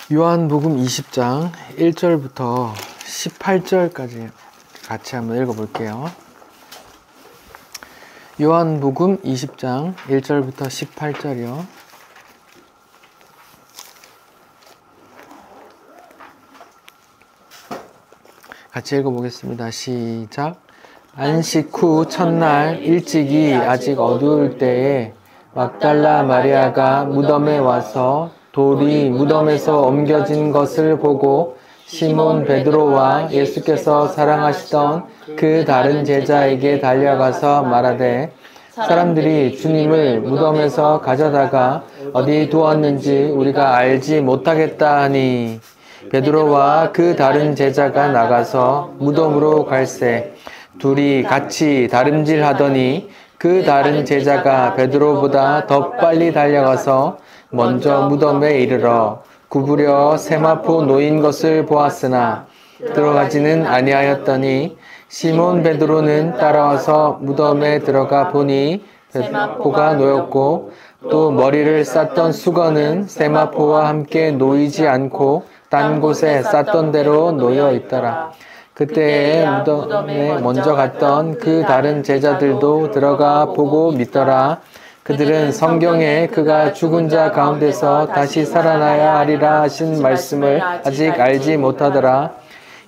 요한복음 20장 1절부터 18절까지 같이 한번 읽어볼게요. 요한복음 20장 1절부터 18절이요. 같이 읽어보겠습니다. 시작. 안식 후 첫날 일찍이 아직 어두울 때에 막달라 마리아가 무덤에 와서 돌이 무덤에서 옮겨진 것을 보고 시몬 베드로와 예수께서 사랑하시던 그 다른 제자에게 달려가서 말하되 사람들이 주님을 무덤에서 가져다가 어디 두었는지 우리가 알지 못하겠다 하니 베드로와 그 다른 제자가 나가서 무덤으로 갈새 둘이 같이 다름질하더니 그 다른 제자가 베드로보다 더 빨리 달려가서 먼저 무덤에 이르러 구부려 세마포 놓인 것을 보았으나 들어가지는 아니하였더니 시몬 베드로는 따라와서 무덤에 들어가 보니 세마포가 놓였고 또 머리를 쌌던 수건은 세마포와 함께 놓이지 않고 딴 곳에 쌌던 대로 놓여 있더라. 그때에 무덤에 먼저 갔던 그 다른 제자들도 들어가 보고 믿더라. 그들은 성경에 그가 죽은 자 가운데서 다시 살아나야 하리라 하신 말씀을 아직 알지 못하더라.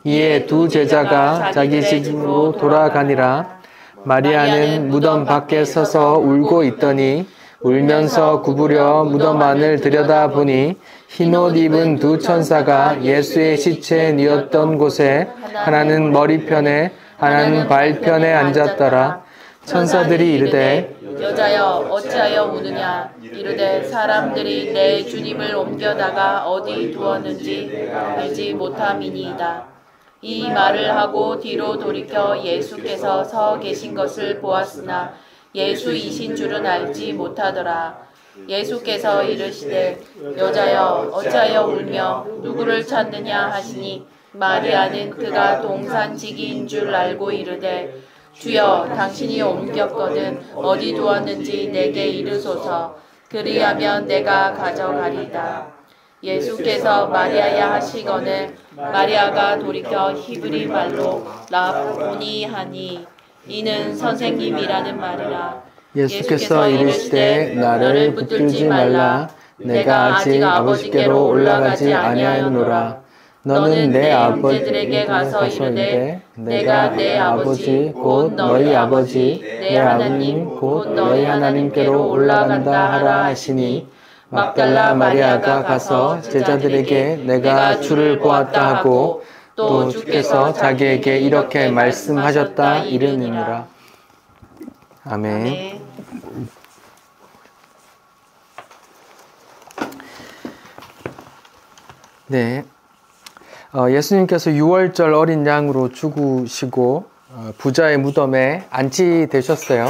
이에 두 제자가 자기 집으로 돌아가니라. 마리아는 무덤 밖에 서서 울고 있더니 울면서 구부려 무덤 안을 들여다보니 흰옷 입은 두 천사가 예수의 시체에 뉘었던 곳에 하나는 머리편에 하나는 발편에 앉았더라. 천사들이 이르되 여자여 어찌하여 우느냐 이르되 사람들이 내 주님을 옮겨다가 어디 두었는지 알지 못함이니이다. 이 말을 하고 뒤로 돌이켜 예수께서 서 계신 것을 보았으나 예수이신 줄은 알지 못하더라. 예수께서 이르시되 여자여 어찌하여 울며 누구를 찾느냐 하시니 마리아는 그가 동산지기인 줄 알고 이르되 주여 당신이 옮겼거든 어디 두었는지 내게 이르소서. 그리하면 내가 가져가리이다. 예수께서 마리아야 하시거늘 마리아가 돌이켜 히브리 말로 라보니 하니 이는 선생님이라는 말이라. 예수께서 이르시되 나를 붙들지 말라. 내가 아직 아버지께로 올라가지 아니하였노라. 너는 내 아버지들에게 가서 이르되 내가 내 아버지 곧 너희 아버지 내 하나님 곧 너희 하나님께로 올라간다 하라 하시니 막달라 마리아가 가서 제자들에게 내가 주를 보았다 하고 또 주께서 자기에게 이렇게 말씀하셨다 이르니라. 아멘. 네. 예수님께서 6월절 어린 양으로 죽으시고 부자의 무덤에 안치되셨어요.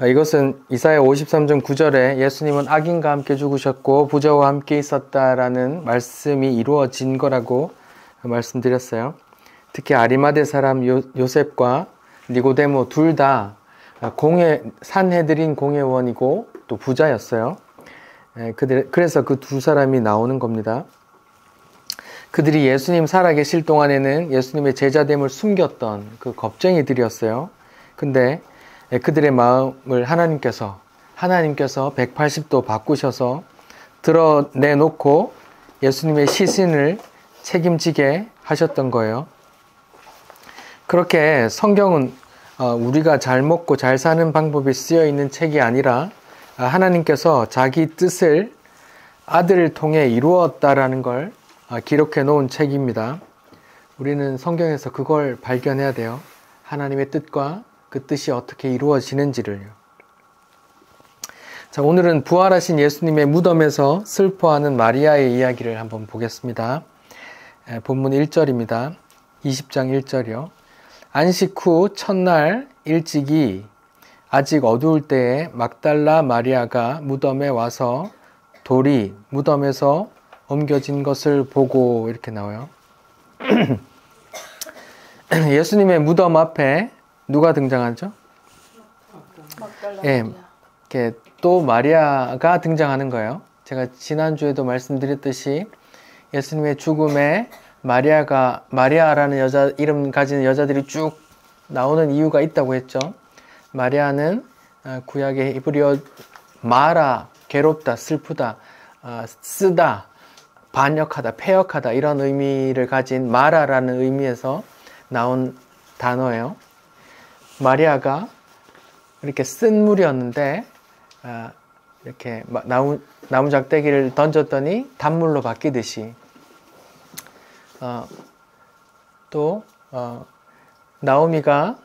이것은 이사야 53장 9절에 예수님은 악인과 함께 죽으셨고 부자와 함께 있었다라는 말씀이 이루어진 거라고 말씀드렸어요. 특히 아리마대 사람 요셉과 니고데모 둘 다 산헤드린 공회원이고 또 부자였어요. 그래서 그 두 사람이 나오는 겁니다. 그들이 예수님 살아계실 동안에는 예수님의 제자됨을 숨겼던 그 겁쟁이들이었어요. 근데 그들의 마음을 하나님께서 180도 바꾸셔서 드러내놓고 예수님의 시신을 책임지게 하셨던 거예요. 그렇게 성경은 우리가 잘 먹고 잘 사는 방법이 쓰여 있는 책이 아니라 하나님께서 자기 뜻을 아들을 통해 이루었다라는 걸 기록해 놓은 책입니다. 우리는 성경에서 그걸 발견해야 돼요. 하나님의 뜻과 그 뜻이 어떻게 이루어지는지를요. 자, 오늘은 부활하신 예수님의 무덤에서 슬퍼하는 마리아의 이야기를 한번 보겠습니다. 본문 1절입니다. 20장 1절이요. 안식 후 첫날 일찍이 아직 어두울 때에 막달라 마리아가 무덤에 와서 돌이 무덤에서 옮겨진 것을 보고 이렇게 나와요. 예수님의 무덤 앞에 누가 등장하죠? 예, 또 마리아가 등장하는 거예요. 제가 지난주에도 말씀드렸듯이 예수님의 죽음에 마리아라는 여자 이름 가진 여자들이 쭉 나오는 이유가 있다고 했죠. 마리아는 구약의 히브리어 마라, 괴롭다, 슬프다, 쓰다, 반역하다, 패역하다 이런 의미를 가진 마라라는 의미에서 나온 단어예요. 마리아가 이렇게 쓴 물이었는데 이렇게 나무 작대기를 던졌더니 단물로 바뀌듯이 또 나오미가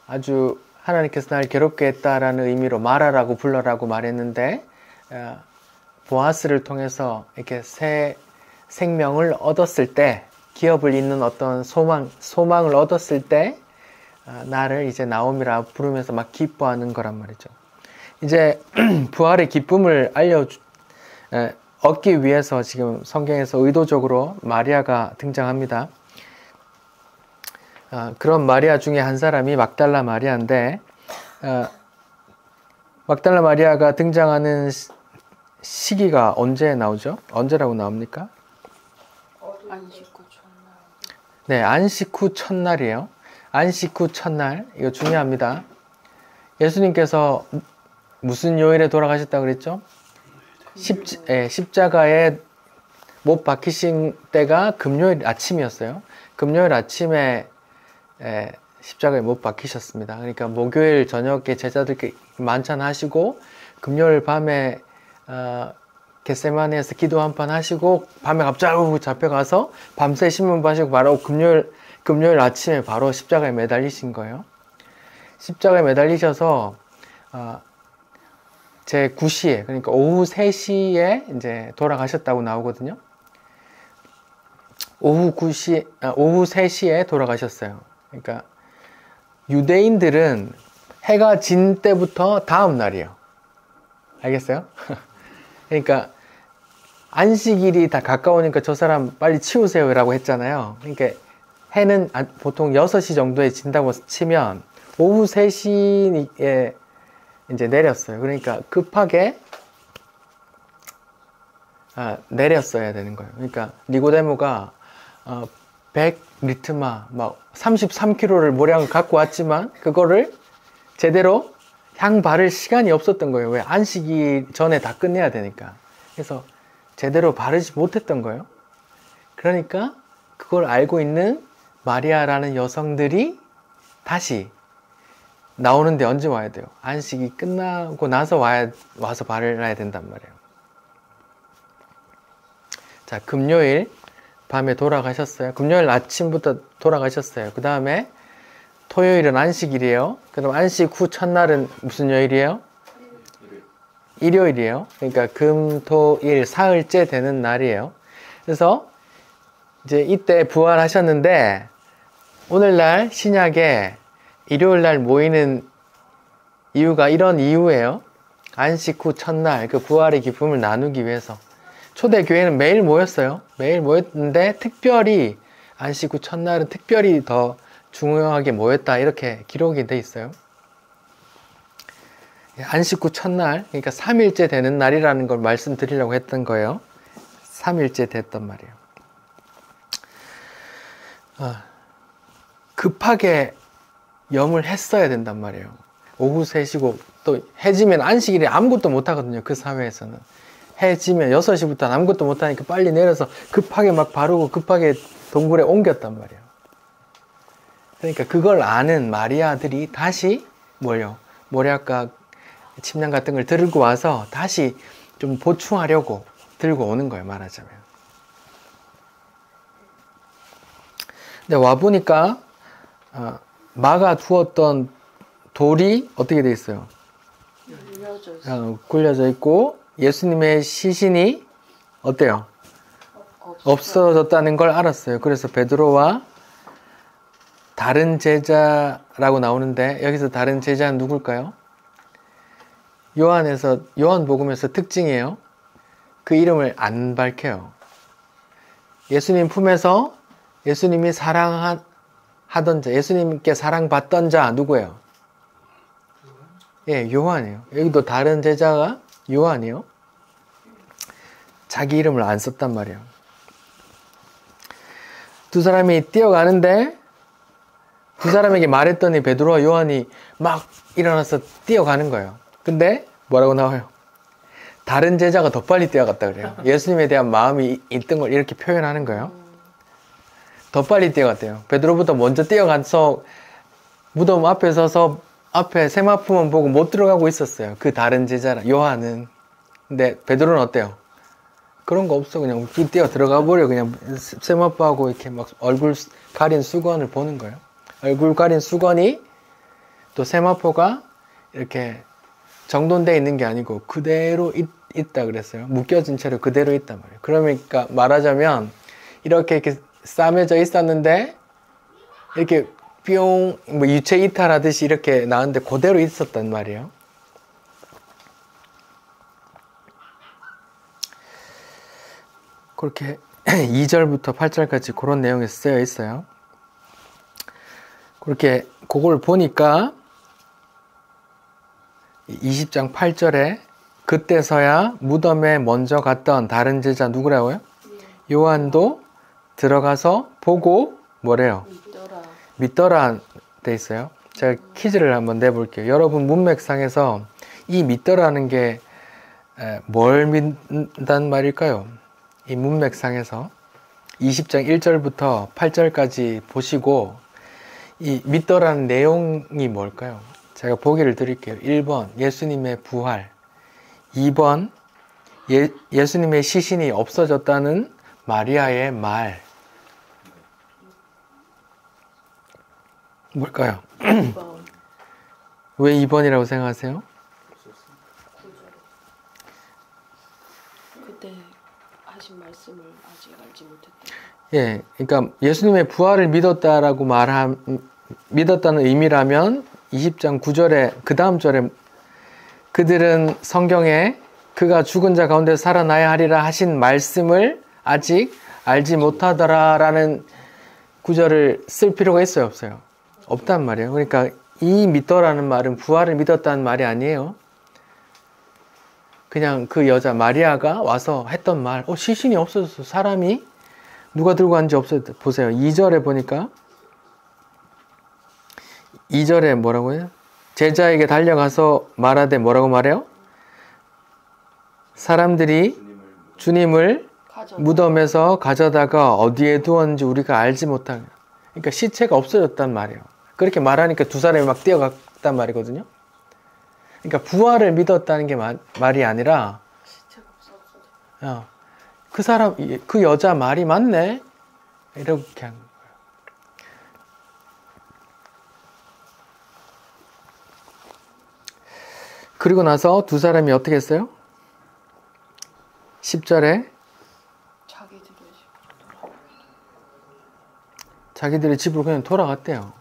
아주 하나님께서 날 괴롭게 했다라는 의미로 마라라고 불러라고 말했는데 보아스를 통해서 이렇게 새 생명을 얻었을 때, 기업을 잇는 어떤 소망을 얻었을 때 나를 이제 나오미라 부르면서 막 기뻐하는 거란 말이죠. 이제 부활의 기쁨을 얻기 위해서 지금 성경에서 의도적으로 마리아가 등장합니다. 그런 마리아 중에 한 사람이 막달라 마리아인데, 막달라 마리아가 등장하는 시기가 언제 나오죠? 언제라고 나옵니까? 안식 후 첫날. 네, 안식 후 첫날이에요. 안식 후 첫날, 이거 중요합니다. 예수님께서 무슨 요일에 돌아가셨다고 그랬죠? 십자가에 못 박히신 때가 금요일 아침이었어요. 금요일 아침에 십자가에 못 박히셨습니다. 그러니까 목요일 저녁에 제자들께 만찬하시고 금요일 밤에 겟세마네에서 기도 한판 하시고 밤에 갑자기 잡혀가서 밤새 신문 봐시고 바로 금요일 아침에 바로 십자가에 매달리신 거예요. 십자가에 매달리셔서 제 9시에, 그러니까 오후 3시에 이제 돌아가셨다고 나오거든요. 오후 3시에 돌아가셨어요. 그러니까 유대인들은 해가 진 때부터 다음 날이에요. 알겠어요? 그러니까 안식일이 다 가까우니까 저 사람 빨리 치우세요 라고 했잖아요. 그러니까 해는 보통 6시 정도에 진다고 치면 오후 3시에 이제 내렸어요. 그러니까 급하게 내렸어야 되는 거예요. 그러니까 니고데모가 100리트마 막 33kg를 모량을 갖고 왔지만 그거를 제대로 향 바를 시간이 없었던 거예요. 왜? 안식일 전에 다 끝내야 되니까. 그래서 제대로 바르지 못했던 거예요. 그러니까 그걸 알고 있는 마리아라는 여성들이 다시 나오는데 언제 와야 돼요? 안식이 끝나고 나서 와서 발라야 된단 말이에요. 자, 금요일 밤에 돌아가셨어요. 금요일 아침부터 돌아가셨어요. 그 다음에 토요일은 안식일이에요. 그럼 안식 후 첫날은 무슨 요일이에요? 일요일이에요. 그러니까 금, 토, 일, 사흘째 되는 날이에요. 그래서 이제 이때 부활하셨는데 오늘날 신약에 일요일날 모이는 이유가 이런 이유예요. 안식 후 첫날 그 부활의 기쁨을 나누기 위해서. 초대교회는 매일 모였어요. 매일 모였는데 특별히 안식 후 첫날은 특별히 더 중요하게 모였다 이렇게 기록이 돼 있어요. 안식 후 첫날, 그러니까 3일째 되는 날이라는 걸 말씀드리려고 했던 거예요. 3일째 됐단 말이에요. 급하게 염을 했어야 된단 말이에요. 오후 3시고 또 해지면 안식일에 아무것도 못 하거든요. 그 사회에서는. 해지면 6시부터는 아무것도 못 하니까 빨리 내려서 급하게 막 바르고 급하게 동굴에 옮겼단 말이에요. 그러니까 그걸 아는 마리아들이 다시 모략과 침낭 같은 걸 들고 와서 다시 좀 보충하려고 들고 오는 거예요. 말하자면. 근데 와보니까 막아 두었던 돌이 어떻게 돼 있어요? 굴려져 있고 예수님의 시신이 어때요? 없어졌다는 걸 알았어요. 그래서 베드로와 다른 제자라고 나오는데 여기서 다른 제자는 누굴까요? 요한복음에서 특징이에요. 그 이름을 안 밝혀요. 예수님 품에서 예수님이 사랑하던 자, 예수님께 사랑받던 자 누구예요? 예, 요한이에요. 여기도 다른 제자가 요한이에요. 자기 이름을 안 썼단 말이에요. 두 사람이 뛰어가는데 두 사람에게 말했더니 베드로와 요한이 막 일어나서 뛰어가는 거예요. 근데 뭐라고 나와요? 다른 제자가 더 빨리 뛰어갔다 그래요. 예수님에 대한 마음이 있던 걸 이렇게 표현하는 거예요. 더 빨리 뛰어갔대요. 베드로부터 먼저 뛰어가서 무덤 앞에 서서 앞에 세마포만 보고 못 들어가고 있었어요. 그 다른 제자라 요한은. 근데 베드로는 어때요? 그런 거 없어. 그냥 뛰어 들어가 버려. 그냥 세마포하고 이렇게 막 얼굴 가린 수건을 보는 거예요. 얼굴 가린 수건이 또 세마포가 이렇게 정돈되어 있는 게 아니고 그대로 있다 그랬어요. 묶여진 채로 그대로 있단 말이에요. 그러니까 말하자면 이렇게 싸매져 있었는데 이렇게 뿅 뭐 유체 이탈하듯이 이렇게 나왔는데 그대로 있었단 말이에요. 그렇게 2절부터 8절까지 그런 내용이 쓰여 있어요. 그렇게 그걸 보니까 20장 8절에 그때서야 무덤에 먼저 갔던 다른 제자 누구라고요? 요한도 들어가서 보고 뭐래요? 믿더라 돼 있어요. 제가 퀴즈를 한번 내볼게요. 여러분 문맥상에서 이 믿더라는 게 뭘 믿는다는 말일까요? 이 문맥상에서 20장 1절부터 8절까지 보시고 이 믿더라는 내용이 뭘까요? 제가 보기를 드릴게요. 1번 예수님의 부활, 2번 예수님의 시신이 없어졌다는 마리아의 말. 뭘까요? 2번. 왜 2번이라고 생각하세요? 그때 하신 말씀을 아직 알지 못했다. 예, 그러니까 예수님의 부활을 믿었다는 의미라면 20장 9절에 그 다음 절에 그들은 성경에 그가 죽은 자 가운데 살아나야 하리라 하신 말씀을 아직 알지 못하더라라는 구절을 쓸 필요가 있어요, 없어요? 없단 말이에요. 그러니까 이 믿더라는 말은 부활을 믿었다는 말이 아니에요. 그냥 그 여자 마리아가 와서 했던 말, 시신이 없어졌어. 사람이 누가 들고 왔는지 없어졌다. 보세요. 2절에 보니까 2절에 뭐라고 해요? 제자에게 달려가서 말하되 뭐라고 말해요? 사람들이 주님을 무덤에서 가져다가 어디에 두었는지 우리가 알지 못하게. 그러니까 시체가 없어졌단 말이에요. 그렇게 말하니까 두 사람이 막 뛰어갔단 말이거든요. 그러니까 부활을 믿었다는 게 말이 아니라 시체가 없어졌어. 그 사람, 그 여자 말이 맞네? 이렇게 한 거예요. 그리고 나서 두 사람이 어떻게 했어요? 10절에 자기들의 집으로 그냥 돌아갔대요.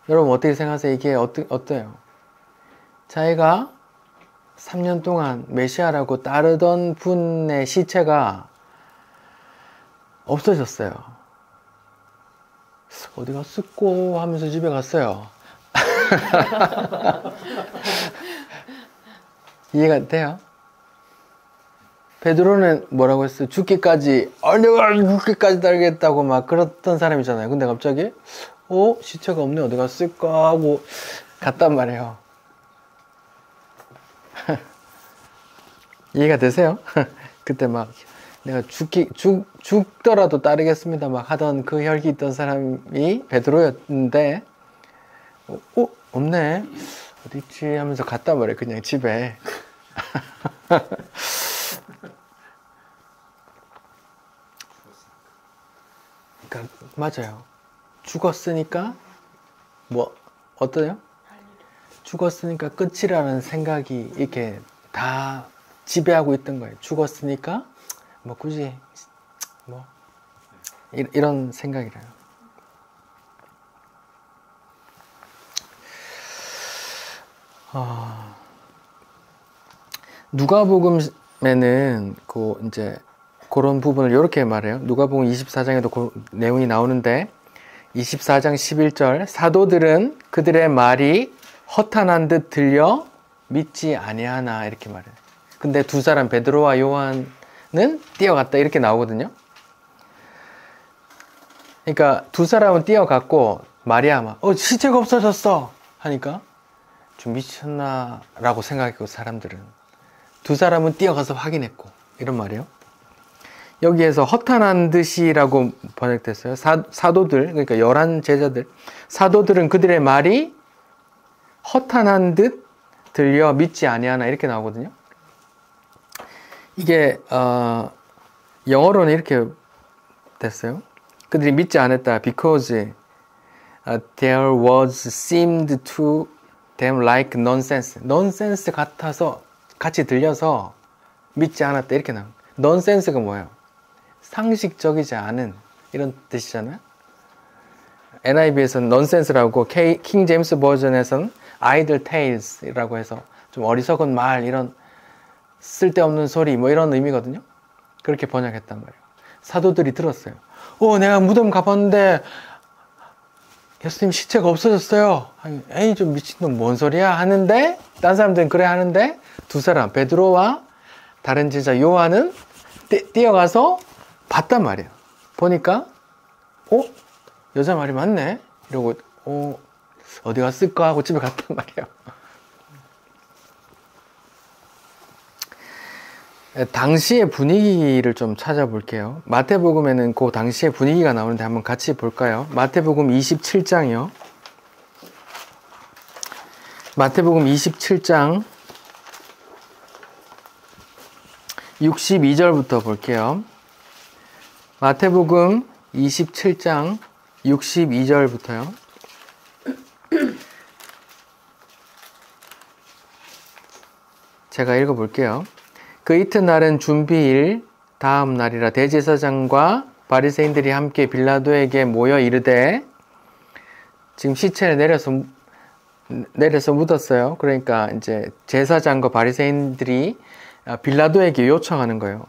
여러분 어떻게 생각하세요? 이게 어때요? 자기가 3년 동안 메시아라고 따르던 분의 시체가 없어졌어요. 어디 갔을꼬 하면서 집에 갔어요. 이해가 돼요? 베드로는 뭐라고 했어요? 죽기까지 내가 죽기까지 따르겠다고 막 그랬던 사람이잖아요. 근데 갑자기 시체가 없네, 어디 갔을까 하고 갔단 말이에요. 이해가 되세요? 그때 막 내가 죽더라도 따르겠습니다 막 하던 그 혈기 있던 사람이 베드로였는데 없네, 어디 있지 하면서 갔단 말이에요. 그냥 집에. 그러니까 맞아요. 죽었으니까 어떠요? 죽었으니까 끝이라는 생각이 이렇게 다 지배하고 있던 거예요. 죽었으니까 굳이 이런 생각이래요. 누가복음에는 이제 그런 부분을 이렇게 말해요. 누가복음 24장에도 그 내용이 나오는데 24장 11절 사도들은 그들의 말이 허탄한 듯 들려 믿지 아니하나 이렇게 말해요. 근데 두 사람 베드로와 요한은 뛰어갔다 이렇게 나오거든요. 그러니까 두 사람은 뛰어갔고 마리아 막 시체가 없어졌어 하니까 좀 미쳤나 라고 생각했고 사람들은 두 사람은 뛰어가서 확인했고 이런 말이에요. 여기에서 허탄한 듯이라고 번역됐어요. 사도들 그러니까 11 제자들 사도들은 그들의 말이 허탄한 듯 들려 믿지 아니하나 이렇게 나오거든요. 이게 영어로는 이렇게 됐어요. 그들이 믿지 않았다. Because there was seemed to them like nonsense. nonsense 같아서 같이 들려서 믿지 않았다. 이렇게 나옵니다. nonsense가 뭐예요? 상식적이지 않은 이런 뜻이잖아요. NIV에서는 nonsense라고 킹 제임스 버전에서는 idle tales라고 해서 좀 어리석은 말 이런 쓸데없는 소리 뭐 이런 의미거든요. 그렇게 번역했단 말이에요. 사도들이 들었어요. 내가 무덤 가봤는데 예수님 시체가 없어졌어요. 에이 좀 미친놈 뭔 소리야 하는데 딴 사람들은 그래 하는데 두 사람 베드로와 다른 제자 요한은 뛰어가서 봤단 말이에요. 보니까 여자 말이 맞네 이러고 어디 갔을까 하고 집에 갔단 말이에요. 당시의 분위기를 좀 찾아볼게요. 마태복음에는 그 당시의 분위기가 나오는데 한번 같이 볼까요? 마태복음 27장이요. 마태복음 27장 62절부터 볼게요. 마태복음 27장 62절부터요. 제가 읽어볼게요. 그 이튿날은 준비일 다음 날이라 대제사장과 바리새인들이 함께 빌라도에게 모여 이르되 지금 시체를 내려서 묻었어요. 그러니까 이제 제사장과 바리새인들이 빌라도에게 요청하는 거예요.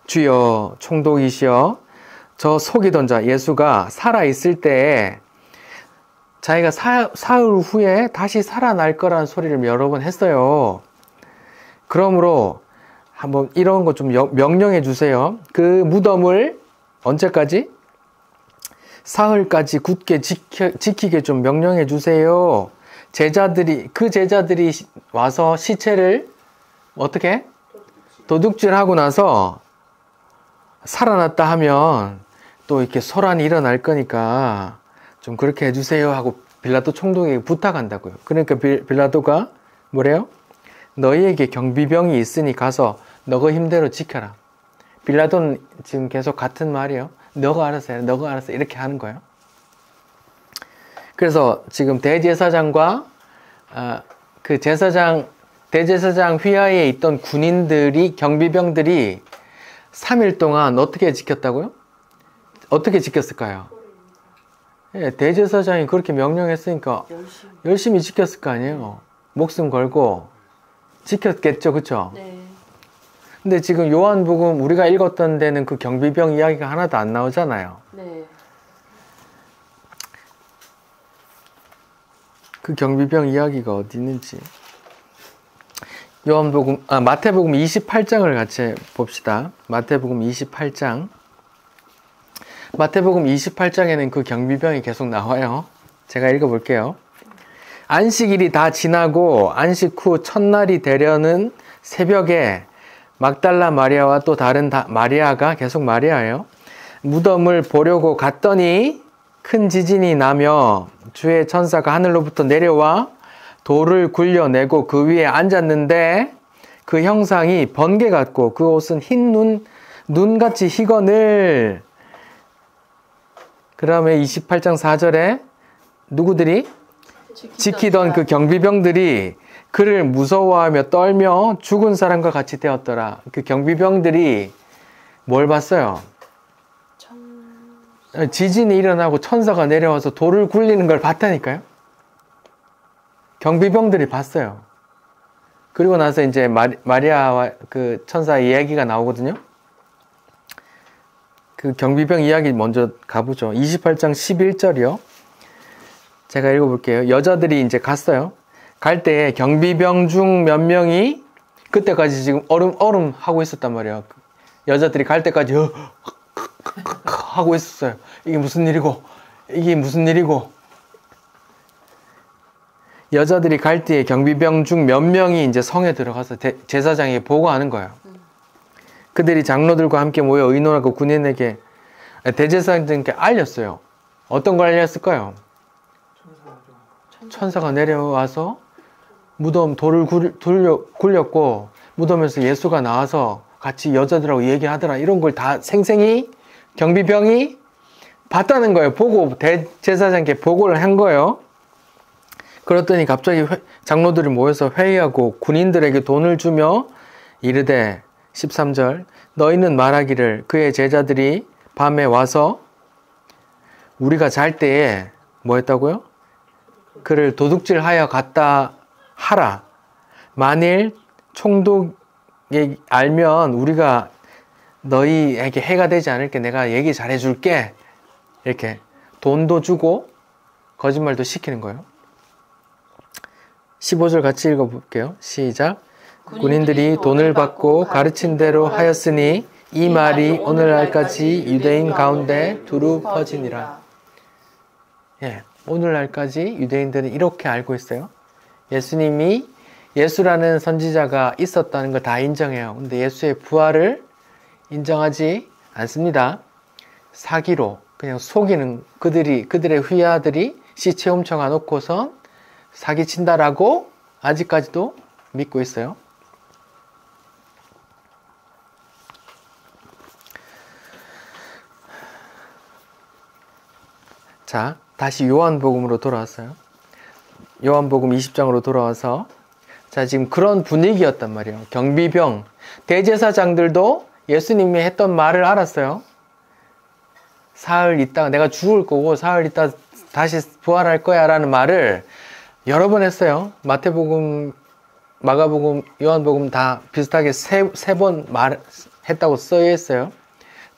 주여 총독이시여 저 속이던 자 예수가 살아있을 때에 자기가 사흘 후에 다시 살아날 거라는 소리를 여러 번 했어요. 그러므로 한번 이런 거 좀 명령해 주세요. 그 무덤을 언제까지? 사흘까지 굳게 지키게 좀 명령해 주세요. 그 제자들이 와서 시체를 어떻게? 도둑질하고 나서 살아났다 하면 또 이렇게 소란이 일어날 거니까 좀 그렇게 해주세요 하고 빌라도 총독에게 부탁한다고요. 그러니까 빌라도가 뭐래요? 너희에게 경비병이 있으니 가서 너가 힘대로 지켜라. 빌라도는 지금 계속 같은 말이에요. 너가 알아서 해. 너가 알아서 해. 이렇게 하는 거예요. 그래서 지금 대제사장과 그 대제사장 휘하에 있던 군인들이 경비병들이 3일 동안 어떻게 지켰다고요? 어떻게 지켰을까요? 예, 대제사장이 그렇게 명령했으니까 열심히 지켰을 거 아니에요. 목숨 걸고 지켰겠죠, 그쵸? 네. 근데 지금 요한복음 우리가 읽었던 데는 그 경비병 이야기가 하나도 안 나오잖아요. 네. 그 경비병 이야기가 어디 있는지. 마태복음 28장을 같이 봅시다. 마태복음 28장. 마태복음 28장에는 그 경비병이 계속 나와요. 제가 읽어볼게요. 안식일이 다 지나고 안식 후 첫날이 되려는 새벽에 막달라 마리아와 또 다른 마리아가 계속 마리아예요. 무덤을 보려고 갔더니 큰 지진이 나며 주의 천사가 하늘로부터 내려와 돌을 굴려내고 그 위에 앉았는데 그 형상이 번개 같고 그 옷은 흰 눈같이 희거늘. 그 다음에 28장 4절에 누구들이? 지키던 그 경비병들이 그를 무서워하며 떨며 죽은 사람과 같이 되었더라. 그 경비병들이 뭘 봤어요? 지진이 일어나고 천사가 내려와서 돌을 굴리는 걸 봤다니까요. 경비병들이 봤어요. 그리고 나서 이제 마리아와 그 천사 이야기가 나오거든요. 그 경비병 이야기 먼저 가보죠. 28장 11절이요. 제가 읽어볼게요. 여자들이 이제 갔어요. 갈 때 경비병 중 몇 명이 그때까지 지금 얼음 하고 있었단 말이에요. 여자들이 갈 때까지 하고 있었어요. 이게 무슨 일이고, 이게 무슨 일이고. 여자들이 갈 때에 경비병 중 몇 명이 이제 성에 들어가서 제사장에게 보고하는 거예요. 그들이 장로들과 함께 모여 의논하고 군인에게, 대제사장님께 알렸어요. 어떤 걸 알렸을까요? 천사가 내려와서 무덤 돌을 굴렸고 무덤에서 예수가 나와서 같이 여자들하고 얘기하더라. 이런 걸 다 생생히 경비병이 봤다는 거예요. 보고 대제사장께 보고를 한 거예요. 그랬더니 갑자기 장로들이 모여서 회의하고 군인들에게 돈을 주며 이르되 13절 너희는 말하기를 그의 제자들이 밤에 와서 우리가 잘 때에 뭐 했다고요? 그를 도둑질하여 갔다 하라. 만일 총독이 알면 우리가 너희에게 해가 되지 않을게 내가 얘기 잘해줄게. 이렇게 돈도 주고 거짓말도 시키는 거예요. 15절 같이 읽어볼게요. 시작. 군인들이 돈을 받고 가르친 대로 하였으니 이 말이 오늘날까지 유대인 가운데 두루 퍼지니라. 예, 오늘날까지 유대인들은 이렇게 알고 있어요. 예수님이 예수라는 선지자가 있었다는 걸 다 인정해요. 근데 예수의 부활을 인정하지 않습니다. 사기로 그냥 속이는 그들의 휘하들이 시체 훔쳐가 놓고선 사기친다라고 아직까지도 믿고 있어요. 자, 다시 요한복음으로 돌아왔어요. 요한복음 20장으로 돌아와서 자, 지금 그런 분위기였단 말이에요. 경비병, 대제사장들도 예수님이 했던 말을 알았어요. 사흘 있다가 내가 죽을 거고 사흘 있다 다시 부활할 거야 라는 말을 여러 번 했어요. 마태복음, 마가복음, 요한복음 다 비슷하게 세 번 말했다고 써져 있어요.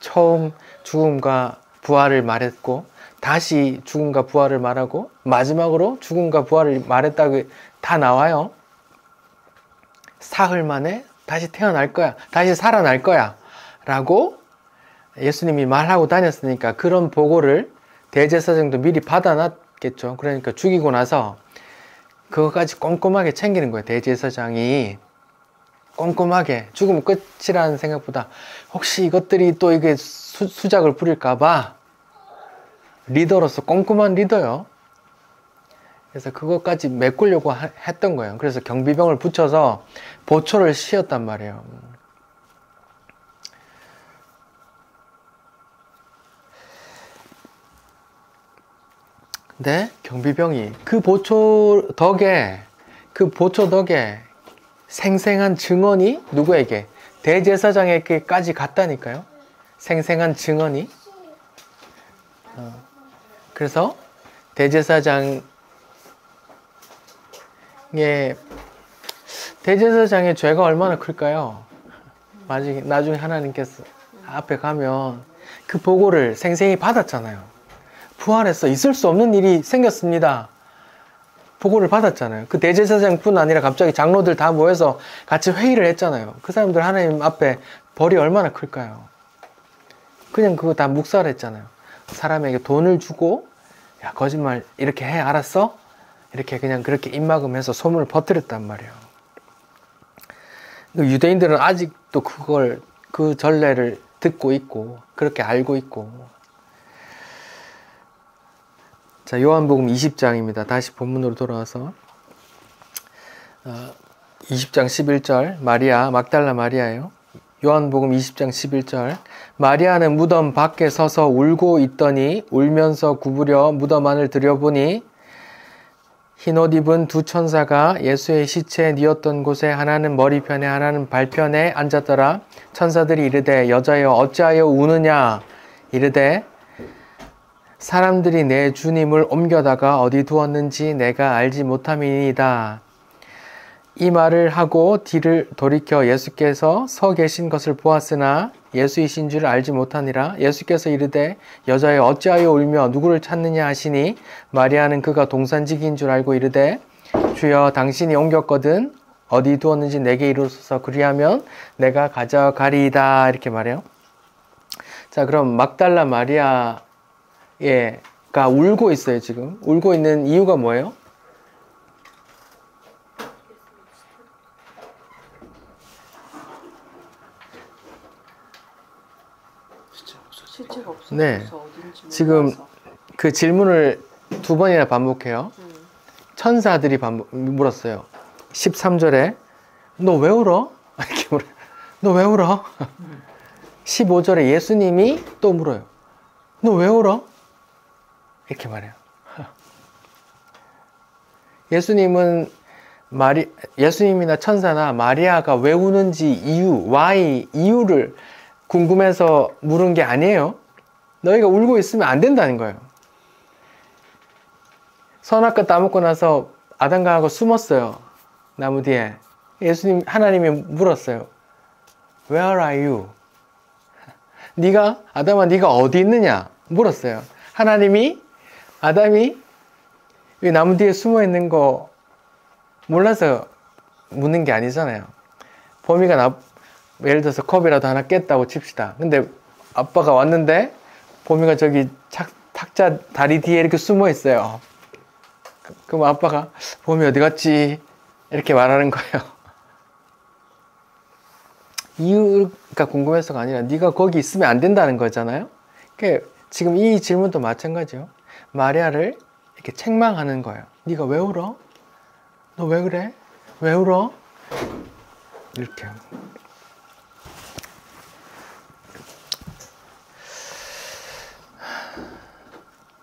처음 죽음과 부활을 말했고 다시 죽음과 부활을 말하고 마지막으로 죽음과 부활을 말했다고 다 나와요. 사흘 만에 다시 태어날 거야. 다시 살아날 거야. 라고 예수님이 말하고 다녔으니까 그런 보고를 대제사장도 미리 받아놨겠죠. 그러니까 죽이고 나서 그거까지 꼼꼼하게 챙기는 거예요. 대제사장이 꼼꼼하게 죽으면 끝이라는 생각보다 혹시 이것들이 또 이게 수작을 부릴까봐 리더로서 꼼꼼한 리더요. 그래서 그것까지 메꾸려고 했던 거예요. 그래서 경비병을 붙여서 보초를 씌웠단 말이에요. 근데 경비병이 그 보초 덕에 생생한 증언이 누구에게? 대제사장에게까지 갔다니까요. 생생한 증언이. 그래서 대제사장의 죄가 얼마나 클까요? 나중에 하나님께서 앞에 가면 그 보고를 생생히 받았잖아요. 부활해서 있을 수 없는 일이 생겼습니다. 보고를 받았잖아요. 그 대제사장뿐 아니라 갑자기 장로들 다 모여서 같이 회의를 했잖아요. 그 사람들 하나님 앞에 벌이 얼마나 클까요? 그냥 그거 다 묵살했잖아요. 사람에게 돈을 주고 야 거짓말 이렇게 해 알았어? 이렇게 그냥 그렇게 입막음해서 소문을 퍼뜨렸단 말이에요. 유대인들은 아직도 그 전례를 듣고 있고 그렇게 알고 있고. 자, 요한복음 20장입니다. 다시 본문으로 돌아와서 20장 11절 마리아, 막달라 마리아예요. 요한복음 20장 11절 마리아는 무덤 밖에 서서 울고 있더니 울면서 구부려 무덤 안을 들여보니 흰옷 입은 두 천사가 예수의 시체에 뉘었던 곳에 하나는 머리편에 하나는 발편에 앉았더라. 천사들이 이르되 여자여 어찌하여 우느냐 이르되 사람들이 내 주님을 옮겨다가 어디 두었는지 내가 알지 못함이니이다. 이 말을 하고 뒤를 돌이켜 예수께서 서 계신 것을 보았으나 예수이신 줄 알지 못하니라. 예수께서 이르되 여자여 어찌하여 울며 누구를 찾느냐 하시니 마리아는 그가 동산직인 줄 알고 이르되 주여 당신이 옮겼거든 어디 두었는지 내게 이루소서 그리하면 내가 가져가리이다. 이렇게 말해요. 자, 그럼 막달라 마리아가 울고 있어요, 지금. 울고 있는 이유가 뭐예요? 실체가 없어서 네. 어딘지 지금 몰라서. 그 질문을 2번이나 반복해요. 천사들이 물었어요. 13절에 너 왜 울어? 이렇게 물어요. 너 왜 울어? 15절에 예수님이 또 물어요. 너 왜 울어? 이렇게 말해요. 예수님이나 천사나 마리아가 왜 우는지 이유를 궁금해서 물은 게 아니에요. 너희가 울고 있으면 안 된다는 거예요. 선악과 따먹고 나서 아담과 하고 숨었어요. 나무 뒤에. 하나님이 물었어요. Where are you? 아담아, 네가 어디 있느냐? 물었어요. 아담이 왜 나무 뒤에 숨어 있는 거 몰라서 묻는 게 아니잖아요. 범이가 예를 들어서 컵이라도 하나 깼다고 칩시다. 근데 아빠가 왔는데 범이가 저기 탁자 다리 뒤에 이렇게 숨어 있어요. 그럼 아빠가 범이 어디 갔지? 이렇게 말하는 거예요. 이유가 궁금해서가 아니라 네가 거기 있으면 안 된다는 거잖아요. 그러니까 지금 이 질문도 마찬가지요. 마리아를 이렇게 책망하는 거예요. 네가 왜 울어? 너 왜 그래? 왜 울어? 이렇게.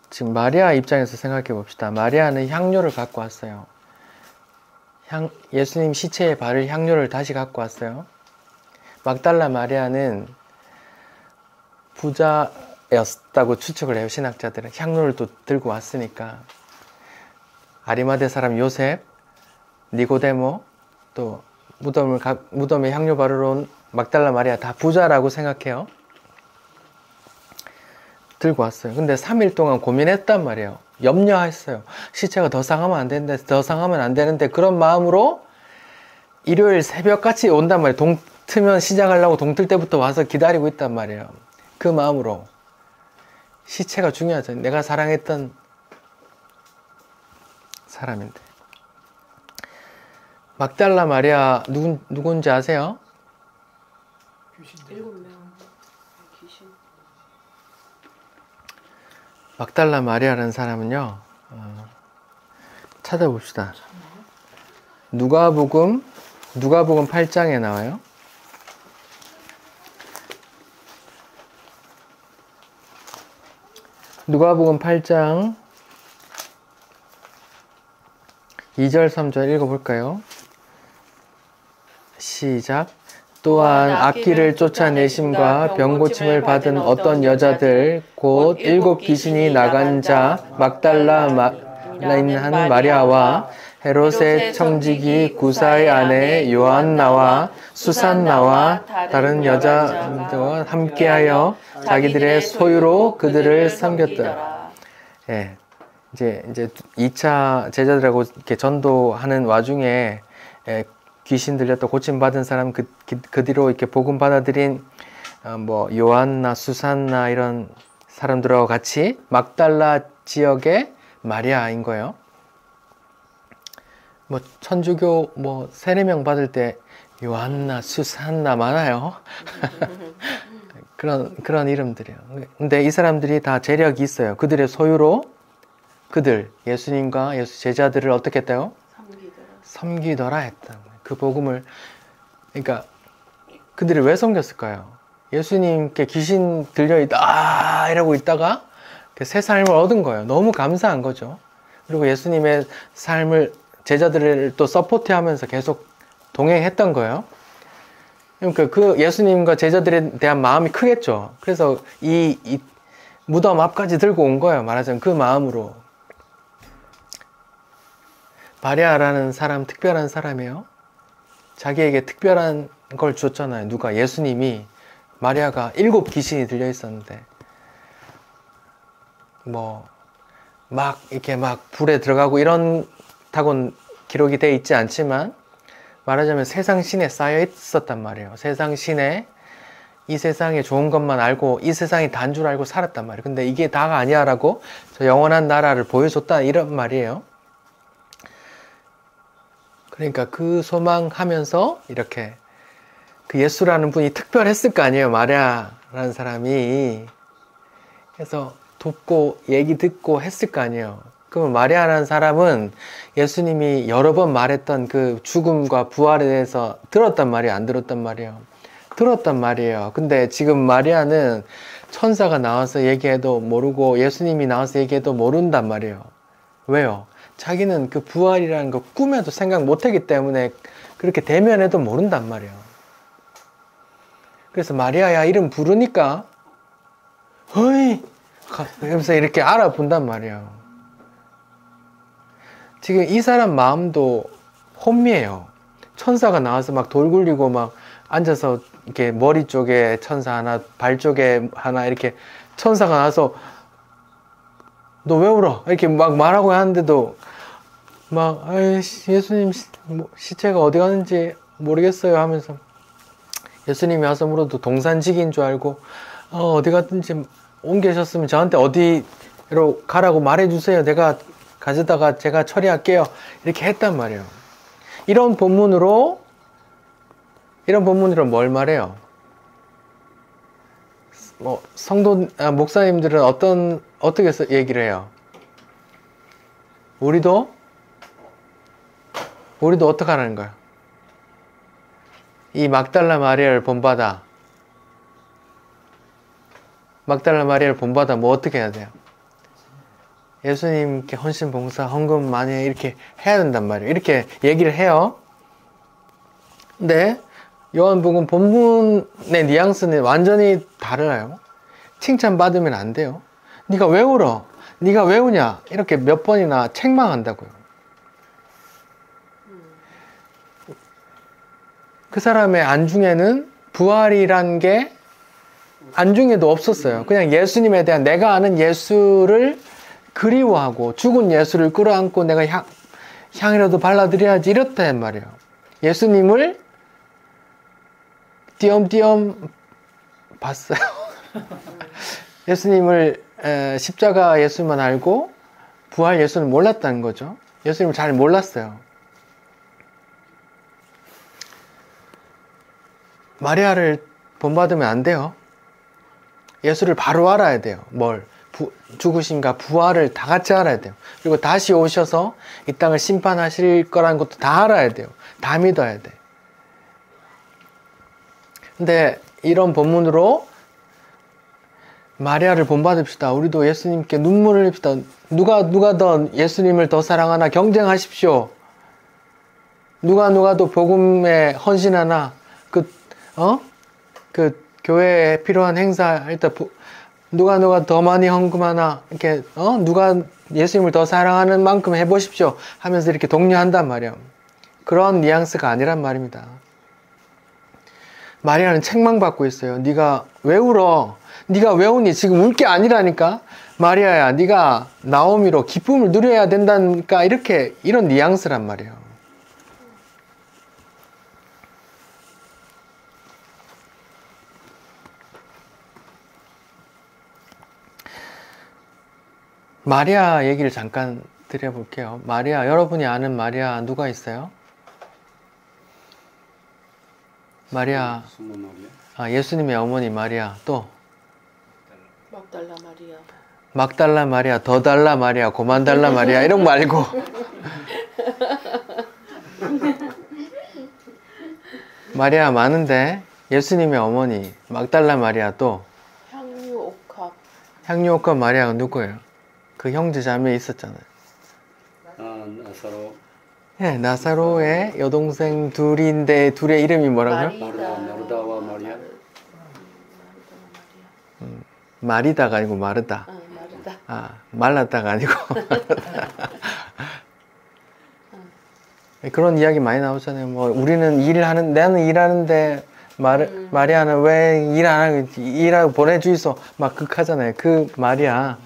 지금 마리아 입장에서 생각해 봅시다. 마리아는 향료를 갖고 왔어요. 예수님 시체에 바를 향료를 다시 갖고 왔어요. 막달라 마리아는 부자였다고 추측을 해요. 신학자들은. 향료를 또 들고 왔으니까. 아리마대 사람 요셉, 니고데모, 또 무덤에 향료 바르러 온 막달라 마리아 다 부자라고 생각해요. 들고 왔어요. 근데 3일 동안 고민했단 말이에요. 염려했어요. 시체가 더 상하면 안 되는데 그런 마음으로 일요일 새벽같이 온단 말이에요. 동 트면 시작하려고 동틀 때부터 와서 기다리고 있단 말이에요. 그 마음으로. 시체가 중요하죠. 내가 사랑했던 사람인데. 막달라 마리아 누군지 아세요? 7명 귀신. 막달라 마리아라는 사람은요, 찾아봅시다. 누가복음 8장에 나와요. 누가복음 8장 2절 3절 읽어볼까요? 시작. 또한 악기를 쫓아내심과 병고침을 받은 어떤 여자들 곧 7 귀신이 나간 자 막달라인 마리아와 헤롯의 청지기 구사의 아내 요한나와 수산나와 다른 여자들과 함께하여 자기들의 소유로 그들을 섬겼더라. 예. 이제 2차 제자들하고 이렇게 전도하는 와중에 귀신 들렸다 고침받은 사람 그 뒤로 이렇게 복음 받아들인 요한나 수산나 이런 사람들하고 같이 막달라 지역의 마리아인 거예요. 천주교 세례명 받을 때 요한나 수산나 많아요. 그런 이름들이에요. 근데 이 사람들이 다 재력이 있어요. 그들의 소유로 예수님과 예수 제자들을 어떻게 했다요? 섬기더라 했다. 그 복음을, 그러니까 그들이 왜 섬겼을까요? 예수님께 귀신 들려있다 이러고 있다가 새 삶을 얻은 거예요. 너무 감사한 거죠. 그리고 예수님의 삶을 제자들을 또 서포트하면서 계속 동행했던 거예요. 그러니까 그 예수님과 제자들에 대한 마음이 크겠죠. 그래서 이 무덤 앞까지 들고 온 거예요. 말하자면 그 마음으로. 마리아라는 사람 특별한 사람이에요. 자기에게 특별한 걸 줬잖아요. 누가? 예수님이. 마리아가 7 귀신이 들려 있었는데 이렇게 불에 들어가고 이런다고는 기록이 돼 있지 않지만 말하자면 세상 신에 쌓여 있었단 말이에요. 세상 신에 이 세상에 좋은 것만 알고 이 세상이 단 줄 알고 살았단 말이에요. 근데 이게 다가 아니야라고 저 영원한 나라를 보여줬다 이런 말이에요. 그러니까 그 소망하면서 이렇게 그 예수라는 분이 특별했을 거 아니에요. 마리아라는 사람이. 그래서 돕고 얘기 듣고 했을 거 아니에요. 그러면 마리아라는 사람은 예수님이 여러 번 말했던 그 죽음과 부활에 대해서 들었단 말이에요? 안 들었단 말이에요? 들었단 말이에요. 근데 지금 마리아는 천사가 나와서 얘기해도 모르고 예수님이 나와서 얘기해도 모른단 말이에요. 왜요? 자기는 그 부활이라는 거 꿈에도 생각 못하기 때문에 그렇게 대면해도 모른단 말이에요. 그래서 마리아야 이름 부르니까 어이 그러면서 이렇게 알아본단 말이에요. 지금 이 사람 마음도 혼미해요. 천사가 나와서 막 돌 굴리고 막 앉아서 이렇게 머리 쪽에 천사 하나, 발 쪽에 하나 이렇게 천사가 나와서 너 왜 울어? 이렇게 막 말하고 하는데도 막 아이씨 예수님 시체가 어디 가는지 모르겠어요 하면서 예수님이 와서 물어도 동산직인 줄 알고 어디 갔든지 온 계셨으면 저한테 어디로 가라고 말해주세요. 내가 가져다가 제가 처리할게요. 이렇게 했단 말이에요. 이런 본문으로 뭘 말해요? 뭐 목사님들은 어떻게 얘기를 해요? 우리도 어떻게 하라는 거예요? 이 막달라 마리아를 본받아 뭐 어떻게 해야 돼요? 예수님께 헌신, 봉사, 헌금 많이 이렇게 해야 된단 말이에요. 이렇게 얘기를 해요. 근데 요한복음 본문의 뉘앙스는 완전히 달라요. 칭찬받으면 안 돼요. 네가 왜 울어? 네가 왜 우냐? 이렇게 몇 번이나 책망한다고요. 그 사람의 안중에는 부활이란 게 안중에도 없었어요. 그냥 예수님에 대한 내가 아는 예수를 그리워하고 죽은 예수를 끌어안고 내가 향이라도 발라드려야지 이렇단 말이에요. 예수님을 띄엄띄엄 봤어요. 예수님을 십자가 예수만 알고 부활 예수는 몰랐다는 거죠. 예수님을 잘 몰랐어요. 마리아를 본받으면 안 돼요. 예수를 바로 알아야 돼요. 죽으심과 부활을 다 같이 알아야 돼요. 그리고 다시 오셔서 이 땅을 심판하실 거라는 것도 다 알아야 돼요. 다 믿어야 돼. 근데 이런 본문으로 마리아를 본받읍시다. 우리도 예수님께 눈물을 흘립시다. 누가 더 예수님을 더 사랑하나 경쟁하십시오. 누가 더 복음에 헌신하나 그 교회에 필요한 행사 일단 누가 더 많이 헌금하나 이렇게 누가 예수님을 더 사랑하는 만큼 해보십시오 하면서 이렇게 독려한단 말이에요. 그런 뉘앙스가 아니란 말입니다. 마리아는 책망받고 있어요. 네가 왜 울어? 네가 왜 우니? 지금 울 게 아니라니까. 마리아야, 네가 나오미로 기쁨을 누려야 된다니까. 이런 뉘앙스란 말이에요. 마리아 얘기를 잠깐 드려볼게요. 마리아, 여러분이 아는 마리아 누가 있어요? 마리아, 예수님의 어머니 마리아, 또 막달라 마리아. 막달라 마리아, 더 달라 마리아, 고만 달라 마리아 이런 거 말고 마리아 많은데 예수님의 어머니 막달라 마리아, 또 향유옥합 마리아가 누구예요? 그 형제 자매 있었잖아요. 나사로. 네, 나사로의 여동생 둘인데 둘의 이름이 뭐라고요? 마르다와 마리아. 마리다가 아니고 마르다. 마르다. 말랐다가 아니고 그런 이야기 많이 나오잖아요. 우리는 나는 일하는데 마리아는 왜 일 안 하고 일하고 보내주이소 막 극하잖아요. 그 마리아,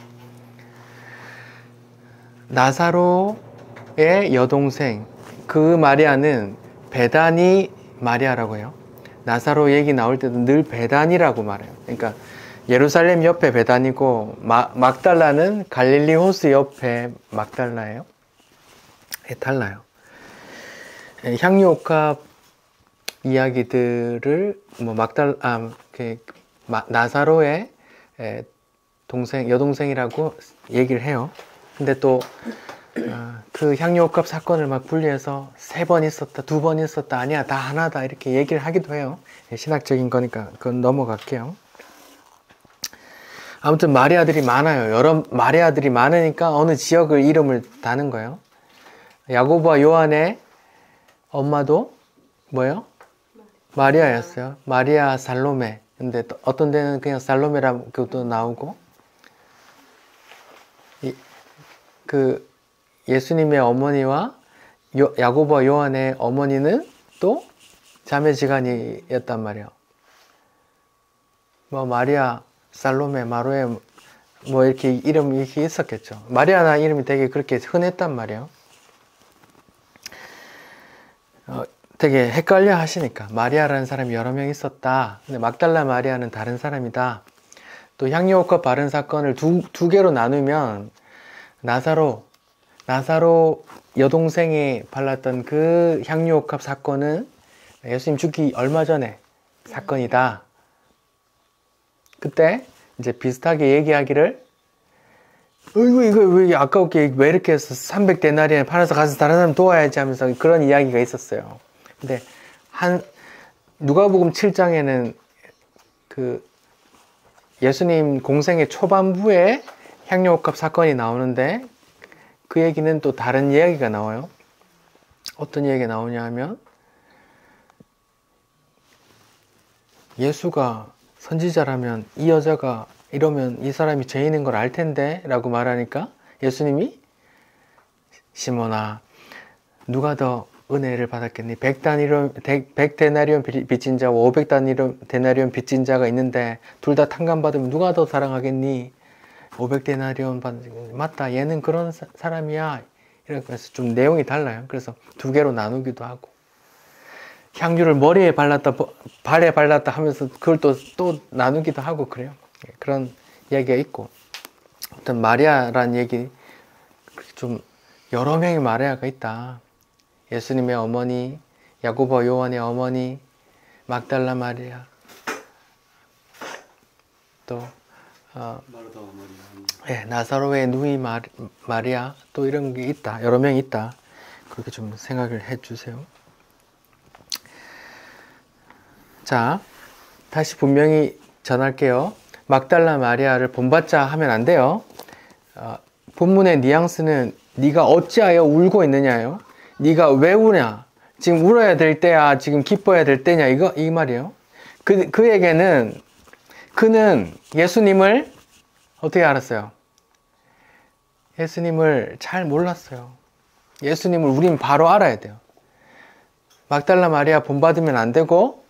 나사로의 여동생, 그 마리아는 베다니 마리아라고 해요. 나사로 얘기 나올 때도 늘 베단이라고 말해요. 그러니까 예루살렘 옆에 베단이고 막달라는 갈릴리 호수 옆에 막달라예요. 달라요. 향유옥합 이야기들을 뭐 나사로의 여동생이라고 얘기를 해요. 근데 또 그 향유옥합 사건을 막 분리해서 3번 있었다, 2번 있었다, 아니야 다 하나다 이렇게 얘기를 하기도 해요. 신학적인 거니까 그건 넘어갈게요. 아무튼 마리아들이 많아요. 여러 마리아들이 많으니까 어느 지역을 이름을 다는 거예요. 야고보와 요한의 엄마도 뭐예요? 마리아였어요. 마리아 살로메. 근데 어떤 데는 그냥 살로메라고도 나오고, 그 예수님의 어머니와 야고보와 요한의 어머니는 또 자매지간이었단 말이에요. 뭐 마리아, 살로메, 마로에 뭐 이렇게 이름이 이렇게 있었겠죠. 마리아나 이름이 되게 그렇게 흔했단 말이에요. 되게 헷갈려 하시니까 마리아라는 사람이 여러 명 있었다. 근데 막달라 마리아는 다른 사람이다. 또 향유옥합 바른 사건을 두 개로 나누면 나사로 여동생이 발랐던 그 향유옥합 사건은 예수님 죽기 얼마 전에 사건이다. 그때 이제 비슷하게 얘기하기를 이거 왜 아까웠게 왜 이렇게 해서 300데나리에 팔아서 가서 다른 사람 도와야지 하면서 그런 이야기가 있었어요. 근데 누가복음 7장에는 그 예수님 공생의 초반부에 향유옥합 사건이 나오는데 그 얘기는 또 다른 이야기가 나와요. 어떤 이야기가 나오냐 하면 예수가 선지자라면 이 여자가 이러면 이 사람이 죄인인 걸 알 텐데 라고 말하니까 예수님이 시몬아 누가 더 은혜를 받았겠니? 100데나리온 빚진 자와 500데나리온 빚진 자가 있는데 둘 다 탕감받으면 누가 더 사랑하겠니? 500데나리온 받은 맞다 얘는 그런 사람이야. 이렇게 해서 좀 내용이 달라요. 그래서 2개로 나누기도 하고 향유를 머리에 발랐다 발에 발랐다 하면서 그걸 또 나누기도 하고 그래요. 그런 이야기가 있고 어떤 마리아라는 얘기 좀 여러 명의 마리아가 있다. 예수님의 어머니, 야고보 요한의 어머니, 막달라 마리아, 또 나사로의 누이 마리아, 또 이런 게 있다. 여러 명이 있다. 그렇게 좀 생각을 해주세요. 자, 다시 분명히 전할게요. 막달라 마리아를 본받자 하면 안 돼요. 본문의 뉘앙스는 네가 어찌하여 울고 있느냐요. 네가 왜 우냐? 지금 울어야 될 때야? 지금 기뻐야 될 때냐? 이 말이에요. 그에게는 그는 예수님을 어떻게 알았어요? 예수님을 잘 몰랐어요. 예수님을 우린 바로 알아야 돼요. 막달라 마리아 본받으면 안 되고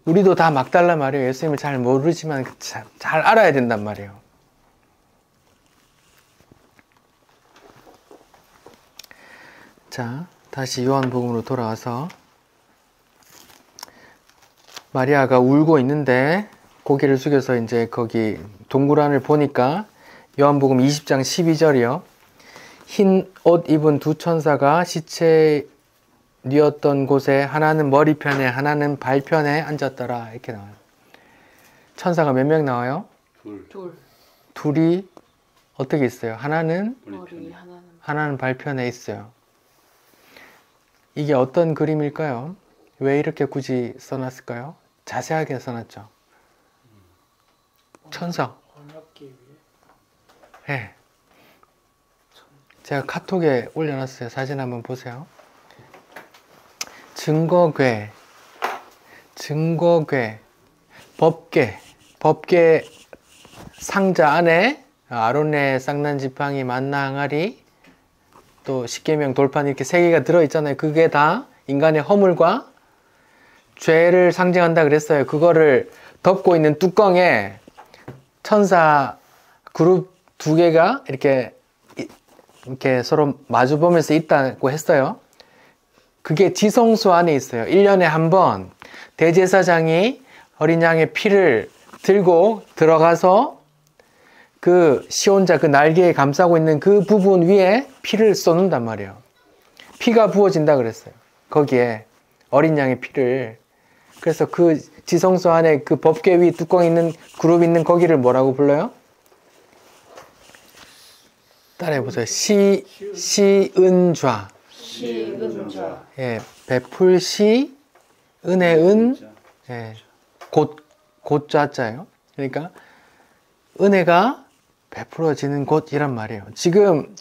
우리도 다 막달라 마리아 예수님을 잘 모르지만 잘 알아야 된단 말이에요. 자, 다시 요한복음으로 돌아와서 마리아가 울고 있는데 고개를 숙여서 이제 거기 동굴안을 보니까 요한복음 20장 12절이요. 흰 옷 입은 2 천사가 시체 뉘었던 곳에 하나는 머리편에 하나는 발편에 앉았더라. 이렇게 나와요. 천사가 몇 명 나와요? 둘이 어떻게 있어요? 하나는 머리, 하나는 발편에 있어요. 이게 어떤 그림일까요? 왜 이렇게 굳이 써놨을까요? 자세하게 써놨죠. 천사. 네. 제가 카톡에 올려놨어요. 사진 한번 보세요. 증거궤, 법궤 상자 안에 아론의 쌍난 지팡이, 만나 항아리, 또 십계명 돌판 이렇게 3개가 들어있잖아요. 그게 다 인간의 허물과 죄를 상징한다 그랬어요. 그거를 덮고 있는 뚜껑에 천사 그룹 2개가 이렇게 서로 마주보면서 있다고 했어요. 그게 지성소 안에 있어요. 1년에 한 번 대제사장이 어린 양의 피를 들고 들어가서 그 시온자 그 날개에 감싸고 있는 그 부분 위에 피를 쏟는단 말이에요. 피가 부어진다 그랬어요. 거기에 어린 양의 피를. 그래서 그 지성소 안에 그 법궤 위 뚜껑 있는 그룹 있는 거기를 뭐라고 불러요? 따라해보세요. 시은좌. 시은좌. 예, 베풀시, 은혜은, 예, 곧좌자예요. 그러니까 은혜가 베풀어지는 곳이란 말이에요. 지금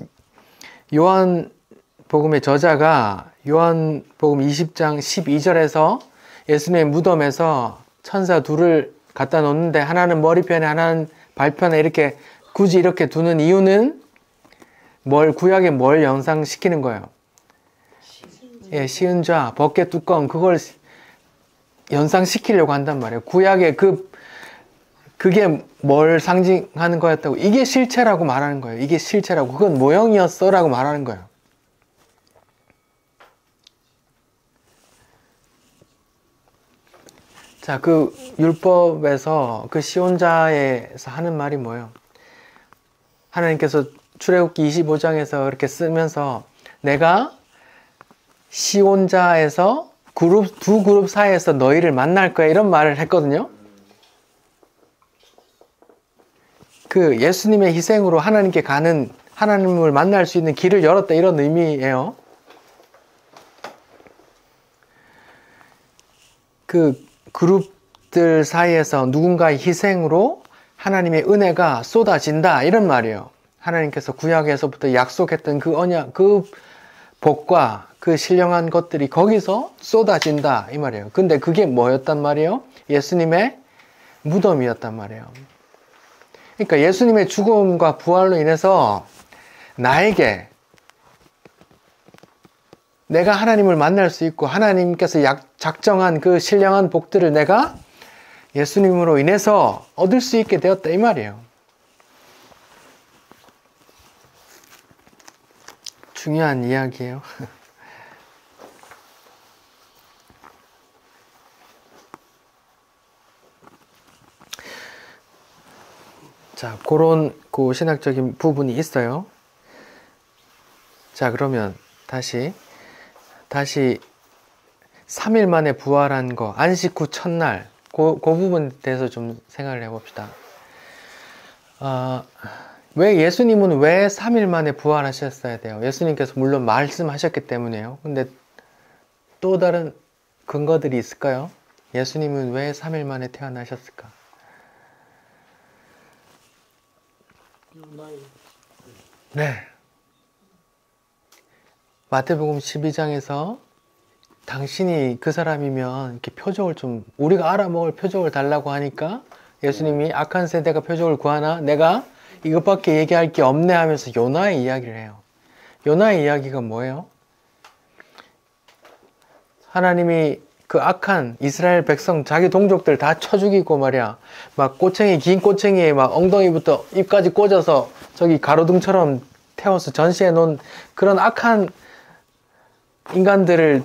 요한복음의 저자가 요한복음 20장 12절에서 예수님의 무덤에서 천사 둘을 갖다 놓는데 하나는 머리편에 하나는 발편에 이렇게 굳이 이렇게 두는 이유는 구약에 뭘 연상시키는 거예요? 예, 시은좌, 법궤 뚜껑, 그걸 연상시키려고 한단 말이에요. 구약에 그게 뭘 상징하는 거였다고. 이게 실체라고 말하는 거예요. 이게 실체라고. 그건 모형이었어 라고 말하는 거예요. 자, 그 율법에서 그 시온자에서 하는 말이 뭐예요? 하나님께서 출애굽기 25장에서 이렇게 쓰면서 내가 시온자에서 두 그룹 사이에서 너희를 만날 거야 이런 말을 했거든요. 그 예수님의 희생으로 하나님께 가는, 하나님을 만날 수 있는 길을 열었다 이런 의미예요. 그 그룹들 사이에서 누군가의 희생으로 하나님의 은혜가 쏟아진다 이런 말이에요. 하나님께서 구약에서부터 약속했던 그 언약, 그 복과 그 신령한 것들이 거기서 쏟아진다 이 말이에요. 근데 그게 뭐였단 말이에요? 예수님의 무덤이었단 말이에요. 그러니까 예수님의 죽음과 부활로 인해서 나에게 내가 하나님을 만날 수 있고 하나님께서 작정한 그 신령한 복들을 내가 예수님으로 인해서 얻을 수 있게 되었다 이 말이에요. 중요한 이야기예요. 자, 그런 신학적인 부분이 있어요. 자, 그러면 다시 3일 만에 부활한 거, 안식 후 첫날, 그 부분에 대해서 좀 생각을 해봅시다. 왜 예수님은 왜 3일 만에 부활하셨어야 돼요? 예수님께서 물론 말씀하셨기 때문에요. 근데 또 다른 근거들이 있을까요? 예수님은 왜 3일 만에 태어나셨을까? 네. 마태복음 12장에서 당신이 그 사람이면 이렇게 표적을 좀 우리가 알아먹을 표적을 달라고 하니까 예수님이 악한 세대가 표적을 구하나 내가 이것밖에 얘기할 게 없네 하면서 요나의 이야기를 해요. 요나의 이야기가 뭐예요? 하나님이 그 악한 이스라엘 백성 자기 동족들 다 쳐 죽이고 말이야. 막 긴 꼬챙이에 막 엉덩이부터 입까지 꽂아서 저기 가로등처럼 태워서 전시해 놓은 그런 악한 인간들을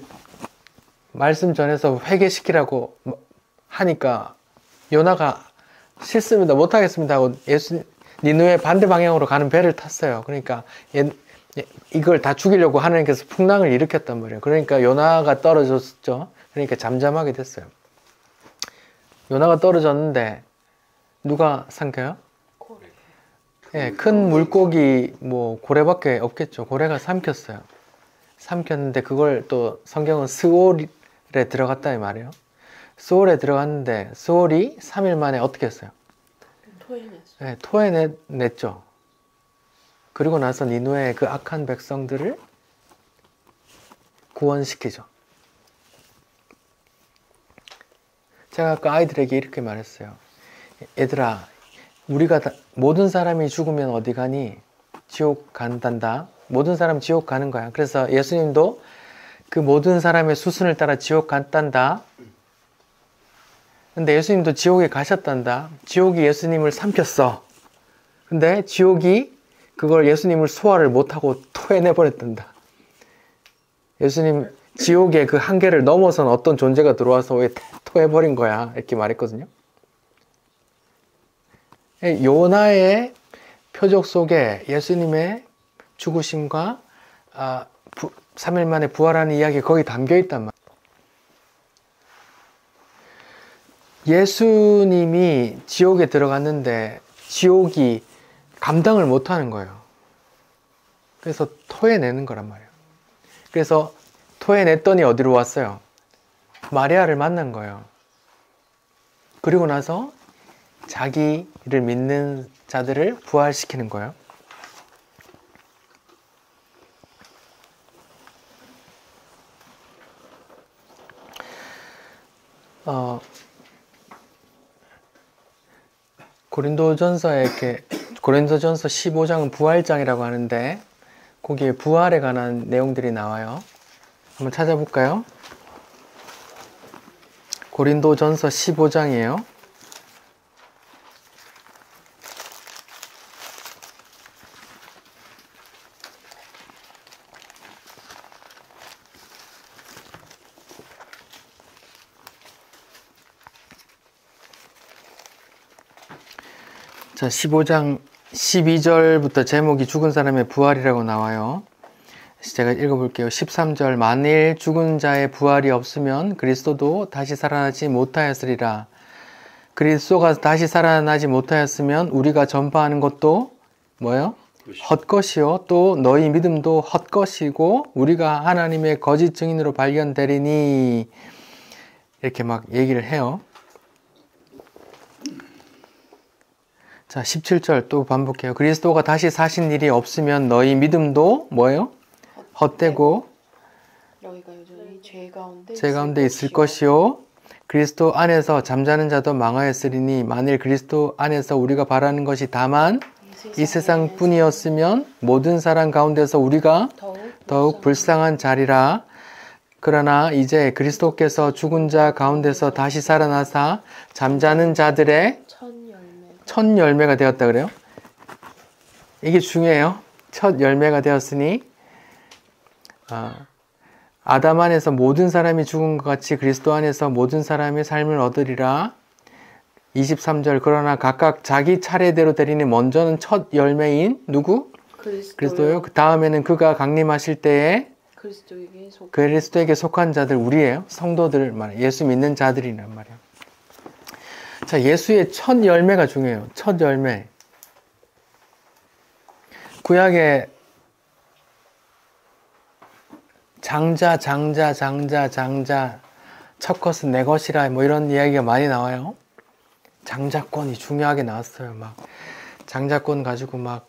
말씀 전해서 회개시키라고 하니까 요나가 싫습니다. 못하겠습니다 하고 니느웨 반대 방향으로 가는 배를 탔어요. 그러니까 이걸 다 죽이려고 하나님께서 풍랑을 일으켰단 말이에요. 그러니까 요나가 떨어졌죠. 그러니까 잠잠하게 됐어요. 요나가 떨어졌는데 누가 삼켜요? 고래. 예, 큰 물고기 고래밖에 없겠죠. 고래가 삼켰어요. 삼켰는데 그걸 또 성경은 스올에 들어갔다 이 말이에요. 스올에 들어갔는데 스올이 3일 만에 어떻게 했어요? 토해냈어요. 네, 토해냈죠. 그리고 나서 니느웨의 그 악한 백성들을 구원시키죠. 제가 아까 아이들에게 이렇게 말했어요. 얘들아, 우리가 모든 사람이 죽으면 어디 가니? 지옥 간단다. 모든 사람 지옥 가는 거야. 그래서 예수님도 그 모든 사람의 수순을 따라 지옥 간단다. 근데 예수님도 지옥에 가셨단다. 지옥이 예수님을 삼켰어. 근데 지옥이 그걸 예수님을 소화를 못하고 토해내버렸단다. 예수님 지옥의 그 한계를 넘어선 어떤 존재가 들어와서 왜 토해버린 거야 이렇게 말했거든요. 요나의 표적 속에 예수님의 죽으심과 3일 만에 부활하는 이야기 거기 담겨 있단 말이에요. 예수님이 지옥에 들어갔는데 지옥이 감당을 못하는 거예요. 그래서 토해내는 거란 말이에요. 그래서 토해냈더니 어디로 왔어요? 마리아를 만난 거예요. 그리고 나서 자기를 믿는 자들을 부활시키는 거예요. 고린도전서 15장은 부활장이라고 하는데 거기에 부활에 관한 내용들이 나와요. 한번 찾아볼까요? 고린도전서 15장이에요. 자, 15장 12절부터 제목이 죽은 사람의 부활이라고 나와요. 제가 읽어볼게요. 13절 만일 죽은 자의 부활이 없으면 그리스도도 다시 살아나지 못하였으리라. 그리스도가 다시 살아나지 못하였으면 우리가 전파하는 것도 뭐예요? 헛것이요 또 너희 믿음도 헛것이고 우리가 하나님의 거짓 증인으로 발견되리니 이렇게 막 얘기를 해요. 자, 17절 또 반복해요. 그리스도가 다시 사신 일이 없으면 너희 믿음도 뭐예요? 헛되고 너희가 여전히 죄 가운데 있을 것이요 그리스도 안에서 잠자는 자도 망하였으리니 만일 그리스도 안에서 우리가 바라는 것이 다만 이 세상뿐이었으면 모든 사람 가운데서 우리가 더욱 불쌍한 자리라. 그러나 이제 그리스도께서 죽은 자 가운데서 다시 살아나사 잠자는 자들의 첫 열매가 되었다 그래요. 이게 중요해요. 첫 열매가 되었으니 아담 안에서 모든 사람이 죽은 것 같이 그리스도 안에서 모든 사람의 삶을 얻으리라. 23절 그러나 각각 자기 차례대로 되리니 먼저는 첫 열매인 누구? 그리스도요. 그 다음에는 그가 강림하실 때에 그리스도에게 속한 자들 우리예요. 성도들 말이에요. 예수 믿는 자들이란 말이에요. 자, 예수의 첫 열매가 중요해요. 첫 열매. 구약에 장자 첫 것은 내 것이라 뭐 이런 이야기가 많이 나와요. 장자권이 중요하게 나왔어요. 막 장자권 가지고 막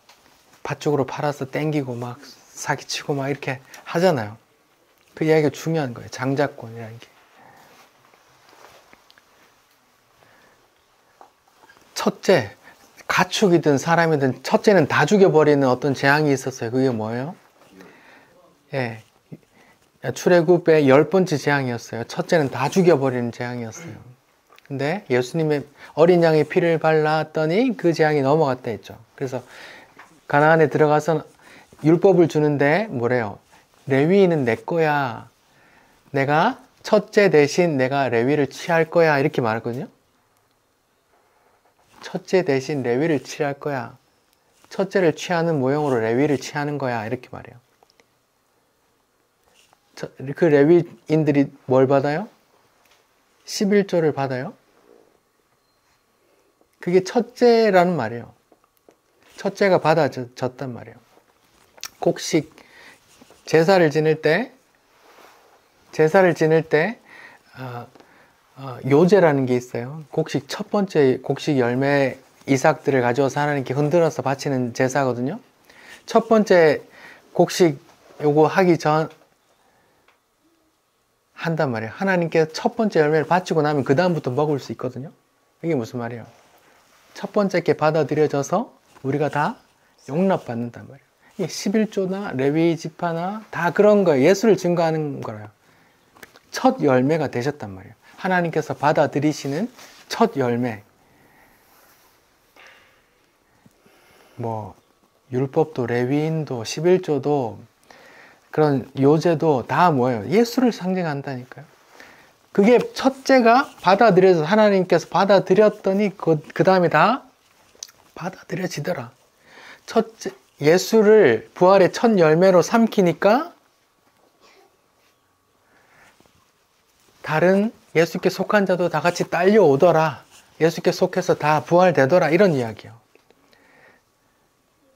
밭쪽으로 팔아서 땡기고 막 사기치고 막 이렇게 하잖아요. 그 이야기가 중요한 거예요. 장자권이라는 게. 첫째, 가축이든 사람이든 첫째는 다 죽여버리는 어떤 재앙이 있었어요. 그게 뭐예요? 예, 출애굽의 10번째 재앙이었어요. 첫째는 다 죽여버리는 재앙이었어요. 근데 예수님의 어린 양의 피를 발랐더니 그 재앙이 넘어갔다 했죠. 그래서 가나안에 들어가서 율법을 주는데 뭐래요? 레위인은 내 거야. 내가 첫째 대신 내가 레위를 취할 거야. 이렇게 말했거든요. 첫째 대신 레위를 취할 거야. 첫째를 취하는 모형으로 레위를 취하는 거야. 이렇게 말해요. 그 레위인들이 뭘 받아요? 11조를 받아요. 그게 첫째라는 말이에요. 첫째가 받아졌단 말이에요. 곡식 제사를 지낼 때 요제라는 게 있어요. 곡식 첫 번째 곡식 열매 이삭들을 가져와서 하나님께 흔들어서 바치는 제사거든요. 첫 번째 곡식 요거 하기 전 한단 말이에요. 하나님께 첫 번째 열매를 바치고 나면 그 다음부터 먹을 수 있거든요. 이게 무슨 말이에요? 첫 번째 게 받아들여져서 우리가 다 용납받는단 말이에요. 이게 11조나 레위 지파나 다 그런 거예요. 예수를 증거하는 거예요. 첫 열매가 되셨단 말이에요. 하나님께서 받아들이시는 첫 열매. 뭐 율법도 레위인도 11조도 그런 요제도 다 뭐예요? 예수를 상징한다니까요. 그게 첫째가 받아들여서 하나님께서 받아들였더니 그 다음에 다 받아들여지더라. 첫째, 예수를 부활의 첫 열매로 삼키니까 다른 예수께 속한 자도 다 같이 딸려오더라. 예수께 속해서 다 부활되더라. 이런 이야기예요.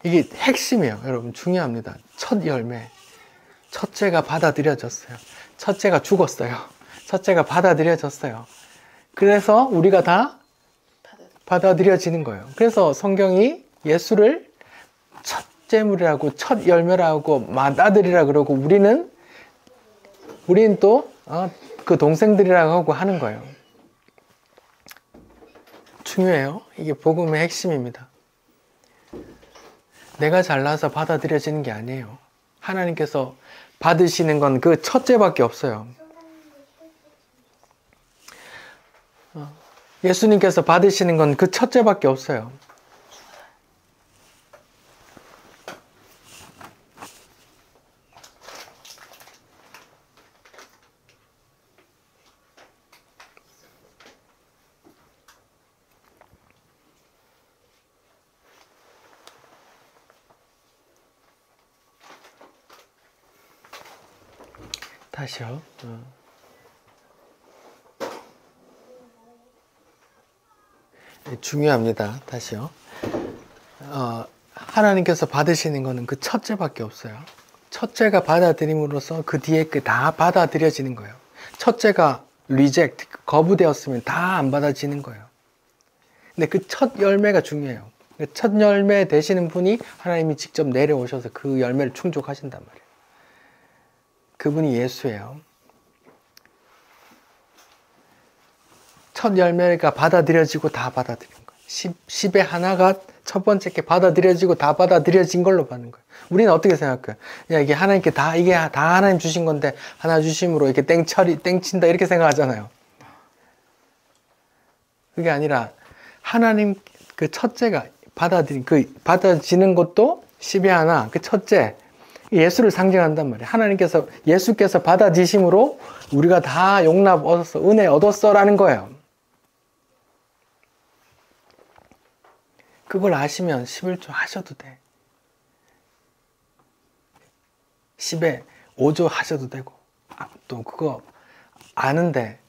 이게 핵심이에요. 여러분 중요합니다. 첫 열매. 첫째가 받아들여졌어요. 첫째가 죽었어요. 첫째가 받아들여졌어요. 그래서 우리가 다 받아들여지는 거예요. 그래서 성경이 예수를 첫 제물이라고 첫 열매라고 맏아들이라 그러고 우리는 또 그 동생들이라고 하고 하는 거예요. 중요해요. 이게 복음의 핵심입니다. 내가 잘나서 받아들여지는 게 아니에요. 하나님께서 받으시는 건 그 첫째밖에 없어요. 예수님께서 받으시는 건 그 첫째밖에 없어요. 다시요. 중요합니다. 다시요. 하나님께서 받으시는 것은 그 첫째밖에 없어요. 첫째가 받아들임으로써 그 뒤에 그 다 받아들여지는 거예요. 첫째가 리젝트, 거부되었으면 다 안 받아지는 거예요. 근데 그 첫 열매가 중요해요. 그 첫 열매 되시는 분이 하나님이 직접 내려오셔서 그 열매를 충족하신단 말이에요. 그분이 예수예요. 첫 열매가 받아들여지고 다 받아들인 거예요. 10의 하나가 첫 번째 게 받아들여지고 다 받아들여진 걸로 받는 거예요. 우리는 어떻게 생각해요? 야, 이게 하나님께 이게 다 하나님 주신 건데, 하나 주심으로 이렇게 땡친다, 이렇게 생각하잖아요. 그게 아니라, 하나님 그 첫째가 받아지는 것도 10의 하나, 그 첫째, 예수를 상징한단 말이에요. 예수께서 받아지심으로 우리가 다 용납 얻었어, 은혜 얻었어라는 거예요. 그걸 아시면 11조 하셔도 돼. 10에 5조 하셔도 되고, 또 그거 아는데,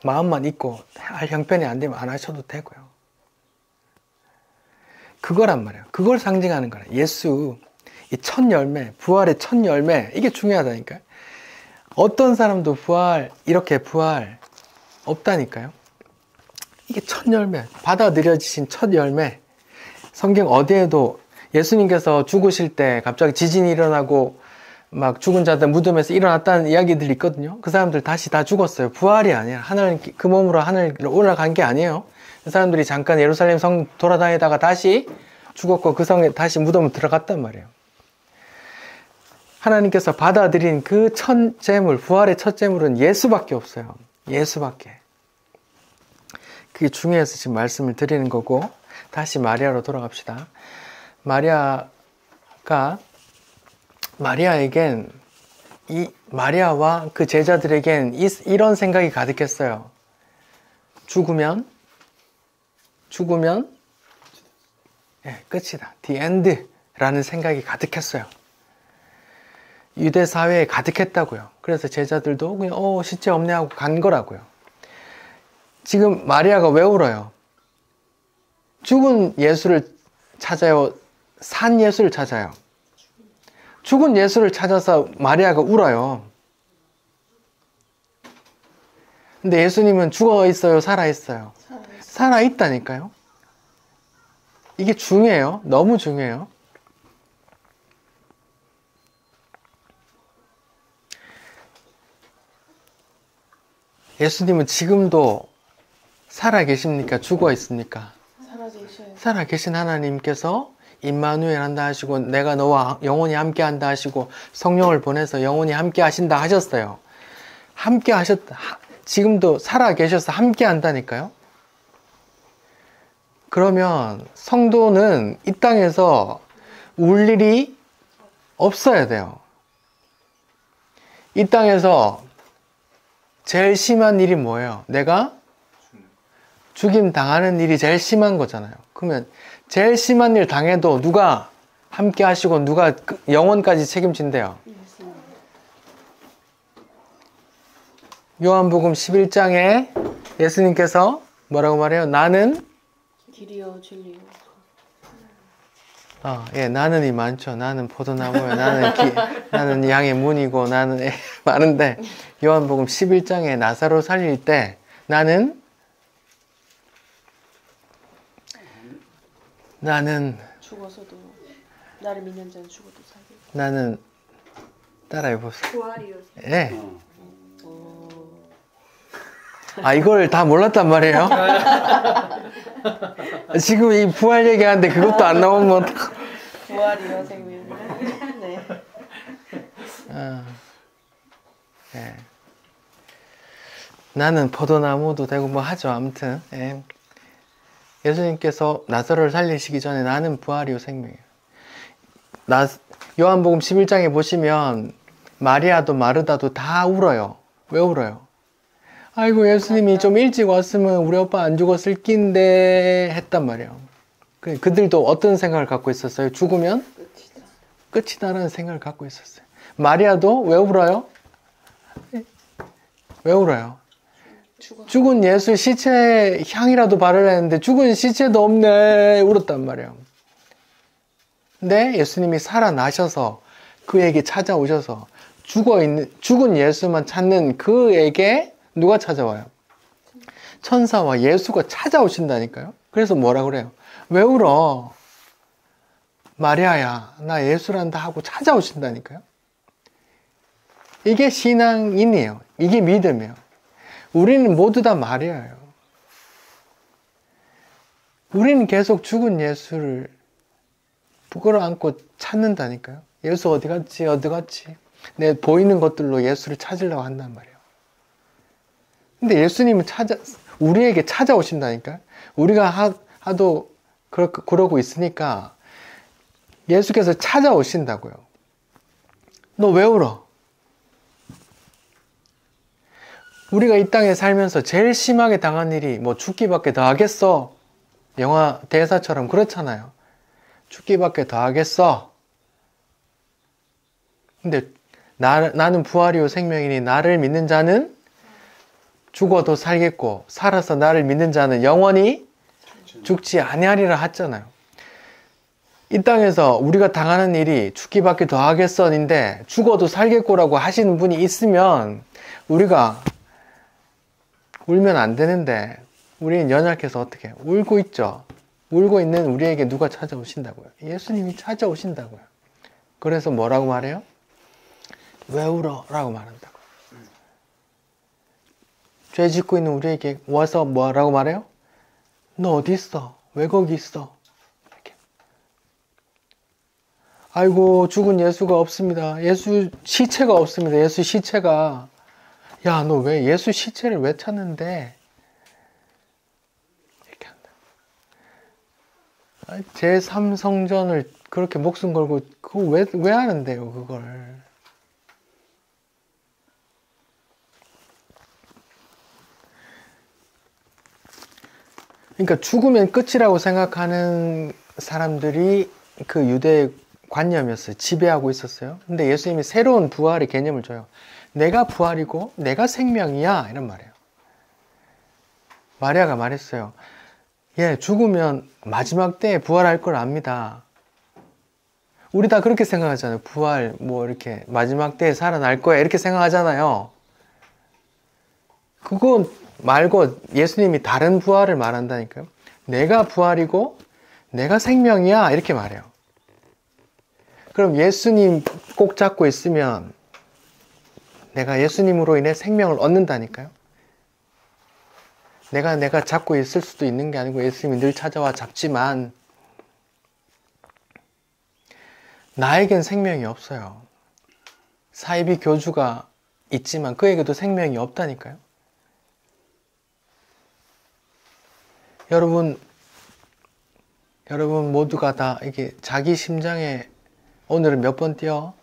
마음만 있고, 할 형편이 안 되면 안 하셔도 되고요. 그거란 말이에요. 그걸 상징하는 거라. 예수, 이 첫 열매, 부활의 첫 열매, 이게 중요하다니까요. 어떤 사람도 이렇게 부활 없다니까요. 이게 첫 열매, 받아들여지신 첫 열매. 성경 어디에도 예수님께서 죽으실 때 갑자기 지진이 일어나고 막 죽은 자들 무덤에서 일어났다는 이야기들이 있거든요. 그 사람들 다시 다 죽었어요. 부활이 아니라 하나님 그 몸으로 하늘로 올라간 게 아니에요. 그 사람들이 잠깐 예루살렘 성 돌아다니다가 다시 죽었고 그 성에 다시 무덤으로 들어갔단 말이에요. 하나님께서 받아들인 그 첫 제물, 부활의 첫 제물은 예수밖에 없어요. 예수밖에. 그게 중요해서 지금 말씀을 드리는 거고, 다시 마리아로 돌아갑시다. 마리아와 그 제자들에겐 이런 생각이 가득했어요. 죽으면 끝이다. The end 라는 생각이 가득했어요. 유대 사회에 가득했다고요. 그래서 제자들도 그냥 시체 없네 하고 간 거라고요. 지금 마리아가 왜 울어요? 죽은 예수를 찾아요? 산 예수를 찾아요? 죽은 예수를 찾아서 마리아가 울어요. 근데 예수님은 죽어 있어요? 살아 있어요? 살아 있다니까요. 이게 중요해요. 너무 중요해요. 예수님은 지금도 살아 계십니까? 죽어 있습니까? 살아 계신 하나님께서 임마누엘 한다 하시고 내가 너와 영원히 함께 한다 하시고 성령을 보내서 영원히 함께 하신다 하셨어요. 지금도 살아 계셔서 함께 한다니까요. 그러면 성도는 이 땅에서 울 일이 없어야 돼요. 이 땅에서 제일 심한 일이 뭐예요? 내가 죽임 당하는 일이 제일 심한 거잖아요. 그러면 제일 심한 일 당해도 누가 함께 하시고 누가 영원까지 책임진대요? 요한복음 11장에 예수님께서 뭐라고 말해요? 나는 길이요 진리요. 예, 나는이 많죠. 나는 포도나무요. 나는 양의 문이고 나는 많은데 요한복음 11장에 나사로 살릴 때 나는 죽어서도 나를 믿는 자는 죽어도 살게. 나는 따라해 보세요. 부활이요. 예. 이걸 다 몰랐단 말이에요. 지금 이 부활 얘기하는데 그것도 안 나오면 부활이요 생명. 네. 예. 나는 포도나무도 되고 뭐 하죠. 아무튼 예. 예수님께서 나사로를 살리시기 전에 나는 부활이요 생명이에요. 요한복음 11장에 보시면 마리아도 마르다도 다 울어요. 왜 울어요? 아이고 예수님이 좀 일찍 왔으면 우리 오빠 안 죽었을 낀데 했단 말이에요. 그들도 어떤 생각을 갖고 있었어요? 죽으면 끝이다라는 생각을 갖고 있었어요. 마리아도 왜 울어요? 왜 울어요? 죽은 예수 시체 향이라도 바르려 했는데 죽은 시체도 없네 울었단 말이에요. 근데 예수님이 살아나셔서 그에게 찾아오셔서 죽은 예수만 찾는 그에게 누가 찾아와요? 천사와 예수가 찾아오신다니까요. 그래서 뭐라 그래요? 왜 울어? 마리아야 나 예수란다 하고 찾아오신다니까요. 이게 신앙인이에요. 이게 믿음이에요. 우리는 모두 다 마리아예요. 우리는 계속 죽은 예수를 부끄러 안고 찾는다니까요. 예수 어디 갔지? 어디 갔지? 내 보이는 것들로 예수를 찾으려고 한단 말이에요. 근데 예수님은 우리에게 찾아오신다니까요. 우리가 하도 그러고 있으니까 예수께서 찾아오신다고요. 너 왜 울어? 우리가 이 땅에 살면서 제일 심하게 당한 일이 뭐 죽기밖에 더 하겠어. 영화 대사처럼 그렇잖아요. 죽기밖에 더 하겠어. 근데 나는 부활이요 생명이니 나를 믿는 자는 죽어도 살겠고 살아서 나를 믿는 자는 영원히 죽지 아니하리라 했잖아요. 이 땅에서 우리가 당하는 일이 죽기밖에 더 하겠어인데 죽어도 살겠고라고 하시는 분이 있으면 우리가 울면 안 되는데 우리는 연약해서 어떻게 해요? 울고 있죠. 울고 있는 우리에게 누가 찾아오신다고요? 예수님이 찾아오신다고요. 그래서 뭐라고 말해요? 왜 울어? 라고 말한다고. 죄 짓고 있는 우리에게 와서 뭐라고 말해요? 너 어디 있어? 왜 거기 있어? 이렇게. 아이고 죽은 예수가 없습니다. 예수 시체가 없습니다. 예수 시체가. 야, 너 왜 예수 시체를 왜 찾는데? 이렇게 한다. 제3성전을 그렇게 목숨 걸고 그거 왜 하는데요, 그걸? 그러니까 죽으면 끝이라고 생각하는 사람들이 그 유대의 관념이었어요. 지배하고 있었어요. 근데 예수님이 새로운 부활의 개념을 줘요. 내가 부활이고 내가 생명이야 이런 말이에요. 마리아가 말했어요. 예, 죽으면 마지막 때에 부활할 걸 압니다. 우리 다 그렇게 생각하잖아요. 부활 뭐 이렇게 마지막 때에 살아날 거야 이렇게 생각하잖아요. 그거 말고 예수님이 다른 부활을 말한다니까요. 내가 부활이고 내가 생명이야 이렇게 말해요. 그럼 예수님 꼭 잡고 있으면 내가 예수님으로 인해 생명을 얻는다니까요. 내가 잡고 있을 수도 있는 게 아니고 예수님이 늘 찾아와 잡지만 나에겐 생명이 없어요. 사이비 교주가 있지만 그에게도 생명이 없다니까요. 여러분 모두가 다 이게 자기 심장에 오늘은 몇 번 뛰어?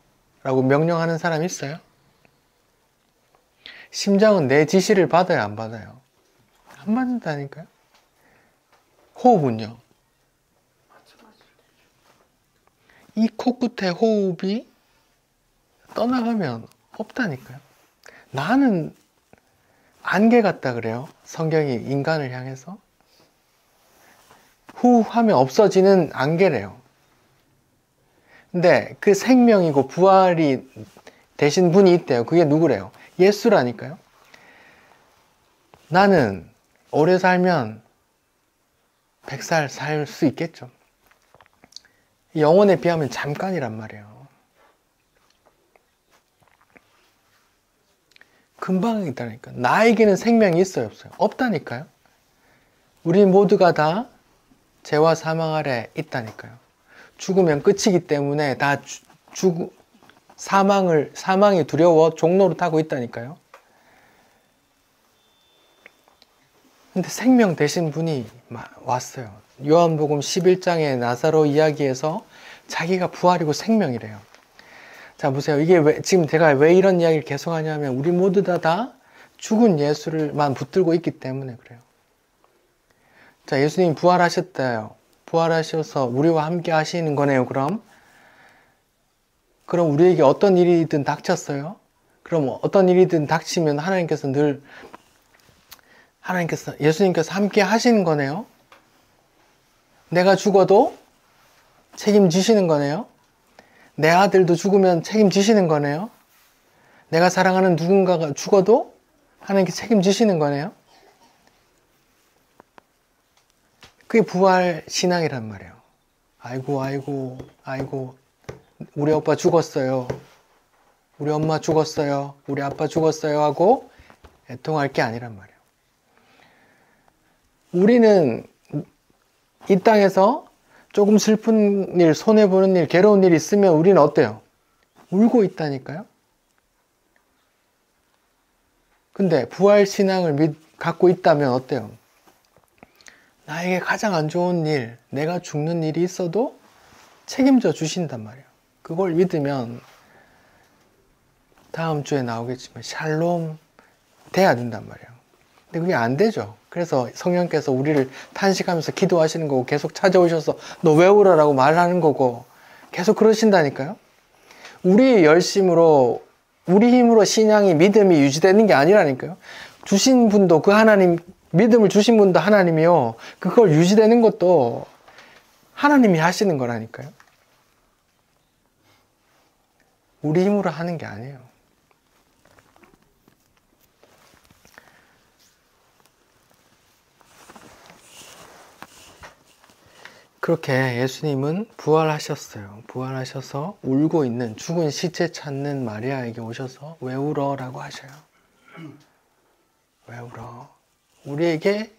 라고 명령하는 사람 있어요? 심장은 내 지시를 받아요, 안 받아요? 안 받는다니까요. 호흡은요? 이 코끝에 호흡이 떠나가면 없다니까요. 나는 안개 같다 그래요. 성경이 인간을 향해서. 호흡하면 없어지는 안개래요. 근데 그 생명이고 부활이 되신 분이 있대요. 그게 누구래요? 예수라니까요. 나는 오래 살면 100살 살 수 있겠죠. 영혼에 비하면 잠깐이란 말이에요. 금방 있다니까. 나에게는 생명이 있어요, 없어요? 없다니까요. 우리 모두가 다 죄와 사망 아래 있다니까요. 죽으면 끝이기 때문에 다 사망이 두려워 종로로 타고 있다니까요. 근데 생명 되신 분이 왔어요. 요한복음 11장의 나사로 이야기에서 자기가 부활이고 생명이래요. 자, 보세요. 이게 지금 제가 왜 이런 이야기를 계속 하냐면 우리 모두 다 죽은 예수를만 붙들고 있기 때문에 그래요. 자, 예수님 부활하셨대요. 부활하셔서 우리와 함께 하시는 거네요, 그럼 우리에게 어떤 일이든 닥쳤어요? 그럼 어떤 일이든 닥치면 예수님께서 함께 하시는 거네요? 내가 죽어도 책임지시는 거네요? 내 아들도 죽으면 책임지시는 거네요? 내가 사랑하는 누군가가 죽어도 하나님께 책임지시는 거네요? 그게 부활 신앙이란 말이에요. 아이고, 우리 오빠 죽었어요. 우리 엄마 죽었어요. 우리 아빠 죽었어요. 하고 애통할 게 아니란 말이에요. 우리는 이 땅에서 조금 슬픈 일, 손해보는 일, 괴로운 일 있으면 우리는 어때요? 울고 있다니까요? 근데 부활 신앙을 갖고 있다면 어때요? 나에게 가장 안 좋은 일, 내가 죽는 일이 있어도 책임져 주신단 말이에요. 그걸 믿으면 다음 주에 나오겠지만 샬롬 돼야 된단 말이에요. 근데 그게 안 되죠. 그래서 성령께서 우리를 탄식하면서 기도하시는 거고 계속 찾아오셔서 너 왜 울어라고 말하는 거고 계속 그러신다니까요. 우리의 열심으로 우리 힘으로 신앙이 믿음이 유지되는 게 아니라니까요. 주신 분도 그 하나님, 믿음을 주신 분도 하나님이요. 그걸 유지되는 것도 하나님이 하시는 거라니까요. 우리 힘으로 하는 게 아니에요. 그렇게 예수님은 부활하셨어요. 부활하셔서 울고 있는 죽은 시체 찾는 마리아에게 오셔서 왜 울어? 라고 하셔요. 왜 울어? 우리에게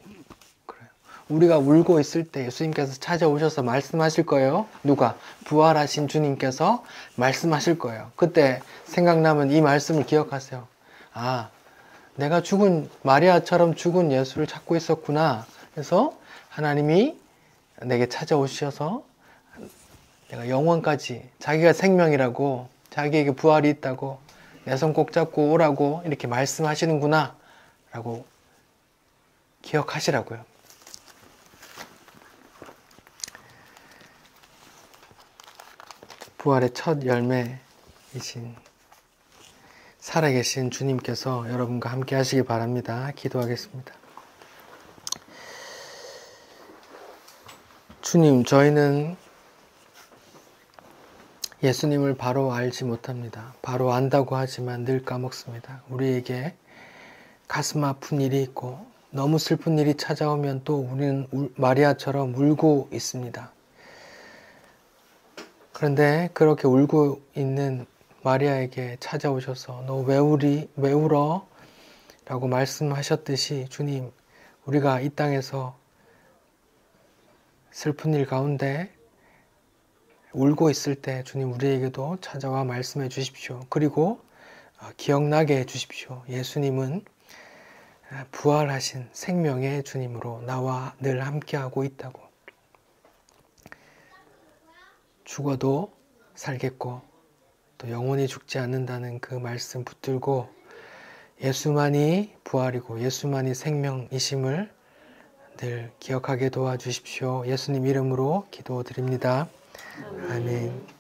그래요. 우리가 울고 있을 때 예수님께서 찾아오셔서 말씀하실 거예요. 누가? 부활하신 주님께서 말씀하실 거예요. 그때 생각나면 이 말씀을 기억하세요. 아, 내가 마리아처럼 죽은 예수를 찾고 있었구나. 그래서 하나님이 내게 찾아오셔서 내가 영원까지 자기가 생명이라고 자기에게 부활이 있다고 내 손 꼭 잡고 오라고 이렇게 말씀하시는구나 라고 기억하시라고요. 부활의 첫 열매이신 살아계신 주님께서 여러분과 함께 하시기 바랍니다. 기도하겠습니다. 주님, 저희는 예수님을 바로 알지 못합니다. 바로 안다고 하지만 늘 까먹습니다. 우리에게 가슴 아픈 일이 있고 너무 슬픈 일이 찾아오면 또 우리는 마리아처럼 울고 있습니다. 그런데 그렇게 울고 있는 마리아에게 찾아오셔서 너 왜 울어? 라고 말씀하셨듯이 주님, 우리가 이 땅에서 슬픈 일 가운데 울고 있을 때 주님 우리에게도 찾아와 말씀해 주십시오. 그리고 기억나게 해 주십시오. 예수님은 부활하신 생명의 주님으로 나와 늘 함께하고 있다고. 죽어도 살겠고 또 영원히 죽지 않는다는 그 말씀 붙들고 예수만이 부활이고 예수만이 생명이심을 늘 기억하게 도와주십시오. 예수님 이름으로 기도드립니다. 아멘.